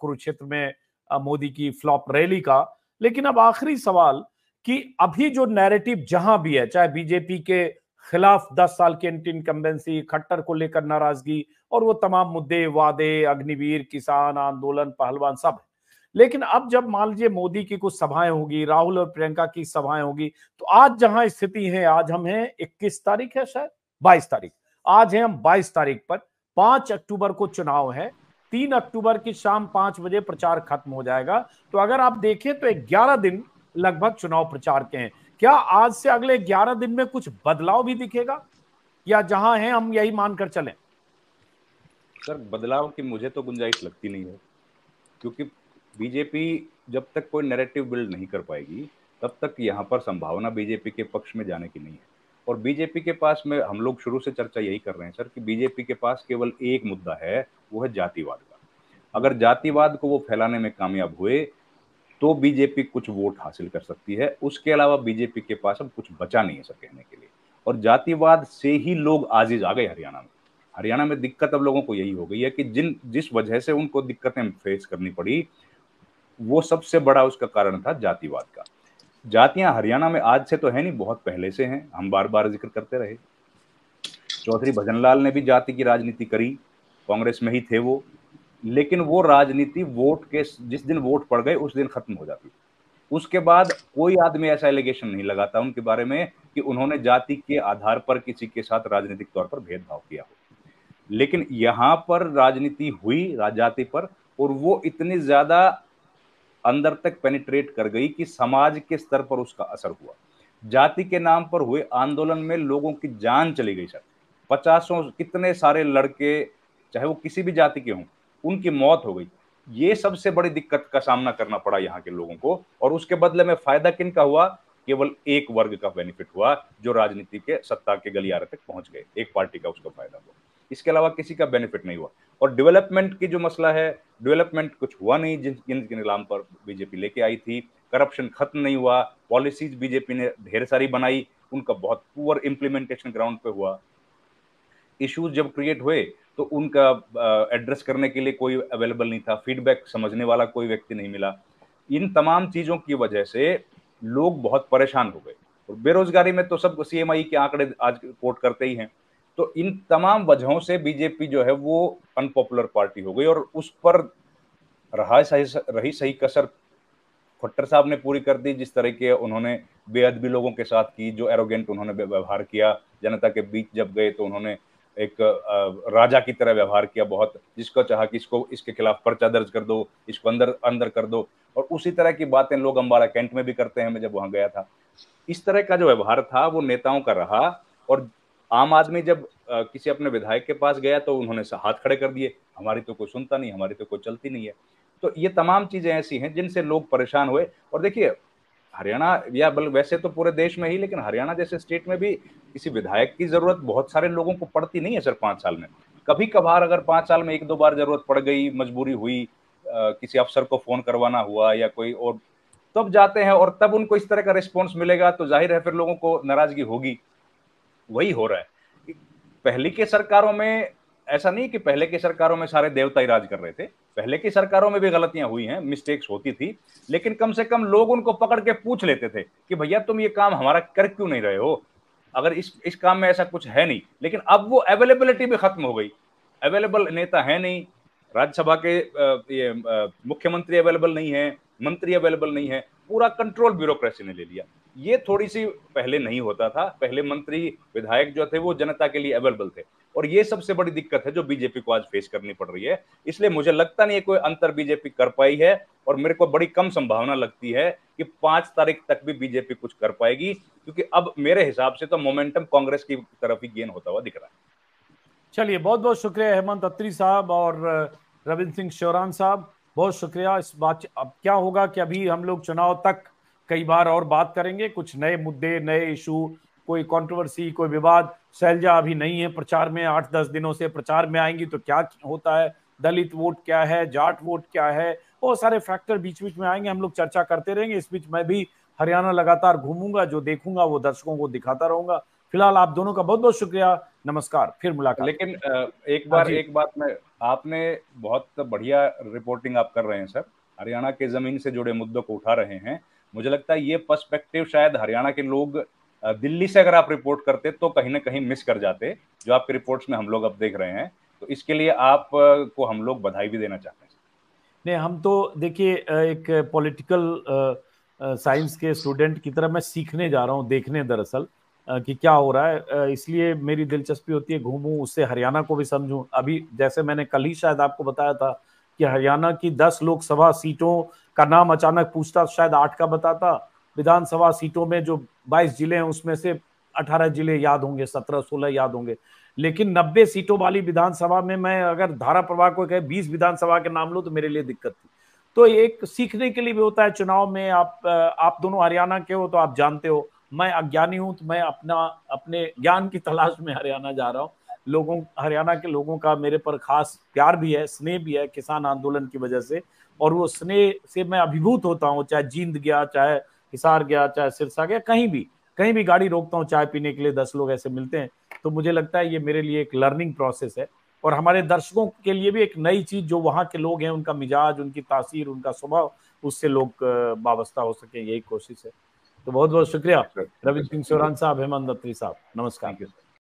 कुरुक्षेत्र में मोदी की फ्लॉप रैली का, लेकिन अब आखिरी सवाल कि अभी जो नैरेटिव जहां भी है, चाहे बीजेपी के खिलाफ 10 साल की एंटी इनकम्बेंसी, खट्टर को लेकर नाराजगी और वो तमाम मुद्दे, वादे, अग्निवीर, किसान आंदोलन, पहलवान सब है, लेकिन अब जब मान लीजिए मोदी की कुछ सभाएं होगी, राहुल और प्रियंका की सभाएं होगी, तो आज जहां स्थिति है, आज हम हैं 21 तारीख है, शायद 22 तारीख, आज है हम 22 तारीख पर, 5 अक्टूबर को चुनाव है, 3 अक्टूबर की शाम 5 बजे प्रचार खत्म हो जाएगा। तो अगर आप देखें तो 11 दिन लगभग चुनाव प्रचार के हैं। क्या आज से अगले 11 दिन में कुछ बदलाव भी दिखेगा, या जहां हैं हम यही मानकर चलें? सर, बदलाव की मुझे तो गुंजाइश लगती नहीं है, क्योंकि बीजेपी जब तक कोई नैरेटिव बिल्ड नहीं कर पाएगी तब तक यहाँ पर संभावना बीजेपी के पक्ष में जाने की नहीं है। और बीजेपी के पास में, हम लोग शुरू से चर्चा यही कर रहे हैं सर, कि बीजेपी के पास केवल एक मुद्दा है, वो है जातिवाद का। अगर जातिवाद को वो फैलाने में कामयाब हुए तो बीजेपी कुछ वोट हासिल कर सकती है, उसके अलावा बीजेपी के पास अब कुछ बचा नहीं है सर कहने के लिए। और जातिवाद से ही लोग आजीज आ गए हरियाणा में दिक्कत अब लोगों को यही हो गई है कि जिस वजह से उनको दिक्कतें फेस करनी पड़ी, वो सबसे बड़ा उसका कारण था जातिवाद का। जातियां हरियाणा में आज से तो है नहीं, बहुत पहले से हैं, हम बार बार जिक्र करते रहे। चौधरी भजनलाल ने भी जाति की राजनीति करी, कांग्रेस में ही थे वो, लेकिन वो राजनीति वोट के, जिस दिन वोट पड़ गए उस दिन खत्म हो जाती। उसके बाद कोई आदमी ऐसा एलिगेशन नहीं लगाता उनके बारे में कि उन्होंने जाति के आधार पर किसी के साथ राजनीतिक तौर पर भेदभाव किया हो। लेकिन यहां पर राजनीति हुई जाति पर, और वो इतनी ज्यादा अंदर तक पेनिट्रेट कर गई कि समाज के स्तर पर उसका असर हुआ। जाति के नाम पर हुए आंदोलन में लोगों की जान चली गई सर, 50 कितने सारे लड़के, चाहे वो किसी भी जाति के हों, उनकी मौत हो गई। ये सबसे बड़ी दिक्कत का सामना करना पड़ा यहाँ के लोगों को, और उसके बदले में फायदा किनका हुआ? केवल एक वर्ग का बेनिफिट हुआ, जो राजनीति के सत्ता के गलियारे तक पहुंच गए, एक पार्टी का उसका फायदा हुआ, इसके अलावा किसी का बेनिफिट नहीं हुआ। और डेवलपमेंट की जो मसला है, डेवलपमेंट कुछ हुआ नहीं जिनके नाम पर बीजेपी लेके आई थी। करप्शन खत्म नहीं हुआ, पॉलिसीज बीजेपी ने ढेर सारी बनाई, उनका बहुत पुअर इंप्लीमेंटेशन ग्राउंड पे हुआ। इश्यूज जब क्रिएट हुए तो उनका एड्रेस करने के लिए कोई अवेलेबल नहीं था, फीडबैक समझने वाला कोई व्यक्ति नहीं मिला। इन तमाम चीजों की वजह से लोग बहुत परेशान हो गए, और बेरोजगारी में तो सब सीएमआई के आंकड़े आज कोट करते ही हैं। तो इन तमाम वजहों से बीजेपी जो है वो अनपॉपुलर पार्टी हो गई, और उस पर रही सही कसर खट्टर साहब ने पूरी कर दी। जिस तरह के उन्होंने बेअदबी लोगों के साथ की, जो एरोगेंट उन्होंने व्यवहार किया, जनता के बीच जब गए तो उन्होंने एक राजा की तरह व्यवहार किया, बहुत, जिसको चाहा कि इसके खिलाफ पर्चा दर्ज कर दो, इसको अंदर कर दो। और उसी तरह की बातें लोग अम्बाला कैंट में भी करते हैं, मैं जब वहां गया था। इस तरह का जो व्यवहार था वो नेताओं का रहा, और आम आदमी जब किसी अपने विधायक के पास गया तो उन्होंने हाथ खड़े कर दिए, हमारी तो कोई सुनता नहीं, हमारी तो कोई चलती नहीं है। तो ये तमाम चीजें ऐसी हैं जिनसे लोग परेशान हुए। और देखिए, हरियाणा या वैसे तो पूरे देश में ही, लेकिन हरियाणा जैसे स्टेट में भी किसी विधायक की जरूरत बहुत सारे लोगों को पड़ती नहीं है सर 5 साल में। कभी कभार अगर 5 साल में 1-2 बार जरूरत पड़ गई, मजबूरी हुई, किसी अफसर को फोन करवाना हुआ या कोई और, तब जाते हैं और तब उनको इस तरह का रिस्पॉन्स मिलेगा तो जाहिर है फिर लोगों को नाराजगी होगी। वही हो रहा है। पहले की सरकारों में ऐसा नहीं कि पहले की सरकारों में सारे देवता ही राज कर रहे थे, पहले की सरकारों में भी गलतियां हुई हैं, मिस्टेक्स होती थी, लेकिन कम से कम लोग उनको पकड़ के पूछ लेते थे कि भैया तुम ये काम हमारा कर क्यों नहीं रहे हो, अगर इस काम में ऐसा कुछ है नहीं। लेकिन अब वो अवेलेबिलिटी भी खत्म हो गई, अवेलेबल नेता है नहीं, राज्यसभा के मुख्यमंत्री अवेलेबल नहीं है, मंत्री अवेलेबल नहीं है, पूरा कंट्रोल ब्यूरोक्रेसी ने ले लिया। ये थोड़ी सी पहले नहीं होता था, पहले मंत्री विधायक जो थे वो जनता के लिए अवेलेबल थे, और ये सबसे बड़ी दिक्कत है जो बीजेपी को आज फेस करनी पड़ रही है। इसलिए मुझे लगता नहीं है कोई अंतर बीजेपी कर पाई है, और मेरे को बड़ी कम संभावना लगती है कि 5 तारीख तक भी बीजेपी कुछ कर पाएगी, क्योंकि अब मेरे हिसाब से तो मोमेंटम कांग्रेस की तरफ ही गेन होता हुआ दिख रहा है। चलिए, बहुत बहुत शुक्रिया हेमंत अत्री साहब और रविंद्र सिंह शौरान साहब, बहुत शुक्रिया। इस बात अब क्या होगा कि अभी हम लोग चुनाव तक कई बार और बात करेंगे, कुछ नए मुद्दे, नए इशू, कोई कंट्रोवर्सी, कोई विवाद। शैलजा अभी नहीं है प्रचार में, 8-10 दिनों से प्रचार में आएंगी तो क्या होता है, दलित वोट क्या है, जाट वोट क्या है, बहुत सारे फैक्टर बीच बीच में आएंगे, हम लोग चर्चा करते रहेंगे। इस बीच मैं भी हरियाणा लगातार घूमूंगा, जो देखूंगा वो दर्शकों को दिखाता रहूंगा। फिलहाल आप दोनों का बहुत बहुत शुक्रिया, नमस्कार, फिर मुलाकात। लेकिन एक बात में, आपने बहुत बढ़िया रिपोर्टिंग आप कर रहे हैं सर, हरियाणा के जमीन से जुड़े मुद्दों को उठा रहे हैं। मुझे लगता है ये पर्सपेक्टिव शायद हरियाणा के लोग दिल्ली से अगर आप रिपोर्ट करते तो कहीं ना कहीं मिस कर जाते, जो आपके रिपोर्ट्स में हम लोग अब देख रहे हैं। तो इसके लिए आप को हम लोग बधाई भी देना चाहते हैं। नहीं, हम तो देखिए एक पॉलिटिकल साइंस के स्टूडेंट की तरह मैं सीखने जा रहा हूँ, देखने दरअसल कि क्या हो रहा है, इसलिए मेरी दिलचस्पी होती है घूमूं, उससे हरियाणा को भी समझूं। अभी जैसे मैंने कल ही शायद आपको बताया था कि हरियाणा की 10 लोकसभा सीटों का नाम अचानक पूछता शायद 8 का बताता, विधानसभा सीटों में जो 22 जिले हैं उसमें से 18 जिले याद होंगे, 17-16 याद होंगे, लेकिन 90 सीटों वाली विधानसभा में मैं अगर धारा प्रवाह को कहे 20 विधानसभा के नाम लो तो मेरे लिए दिक्कत थी। तो एक सीखने के लिए भी होता है चुनाव में। आप दोनों हरियाणा के हो तो आप जानते हो, मैं अज्ञानी हूं तो मैं अपने ज्ञान की तलाश में हरियाणा जा रहा हूं। हरियाणा के लोगों का मेरे पर खास प्यार भी है, स्नेह भी है, किसान आंदोलन की वजह से, और वो स्नेह से मैं अभिभूत होता हूँ। चाहे जींद गया, चाहे हिसार गया, चाहे सिरसा गया, कहीं भी गाड़ी रोकता हूँ चाय पीने के लिए, 10 लोग ऐसे मिलते हैं, तो मुझे लगता है ये मेरे लिए एक लर्निंग प्रोसेस है, और हमारे दर्शकों के लिए भी एक नई चीज, जो वहाँ के लोग हैं उनका मिजाज, उनकी तासीर, उनका स्वभाव, उससे लोग वाबस्ता हो सके, यही कोशिश है। तो बहुत बहुत शुक्रिया रविंद्र सिंह शौरान साहब, हेमंत अत्री साहब, नमस्कार।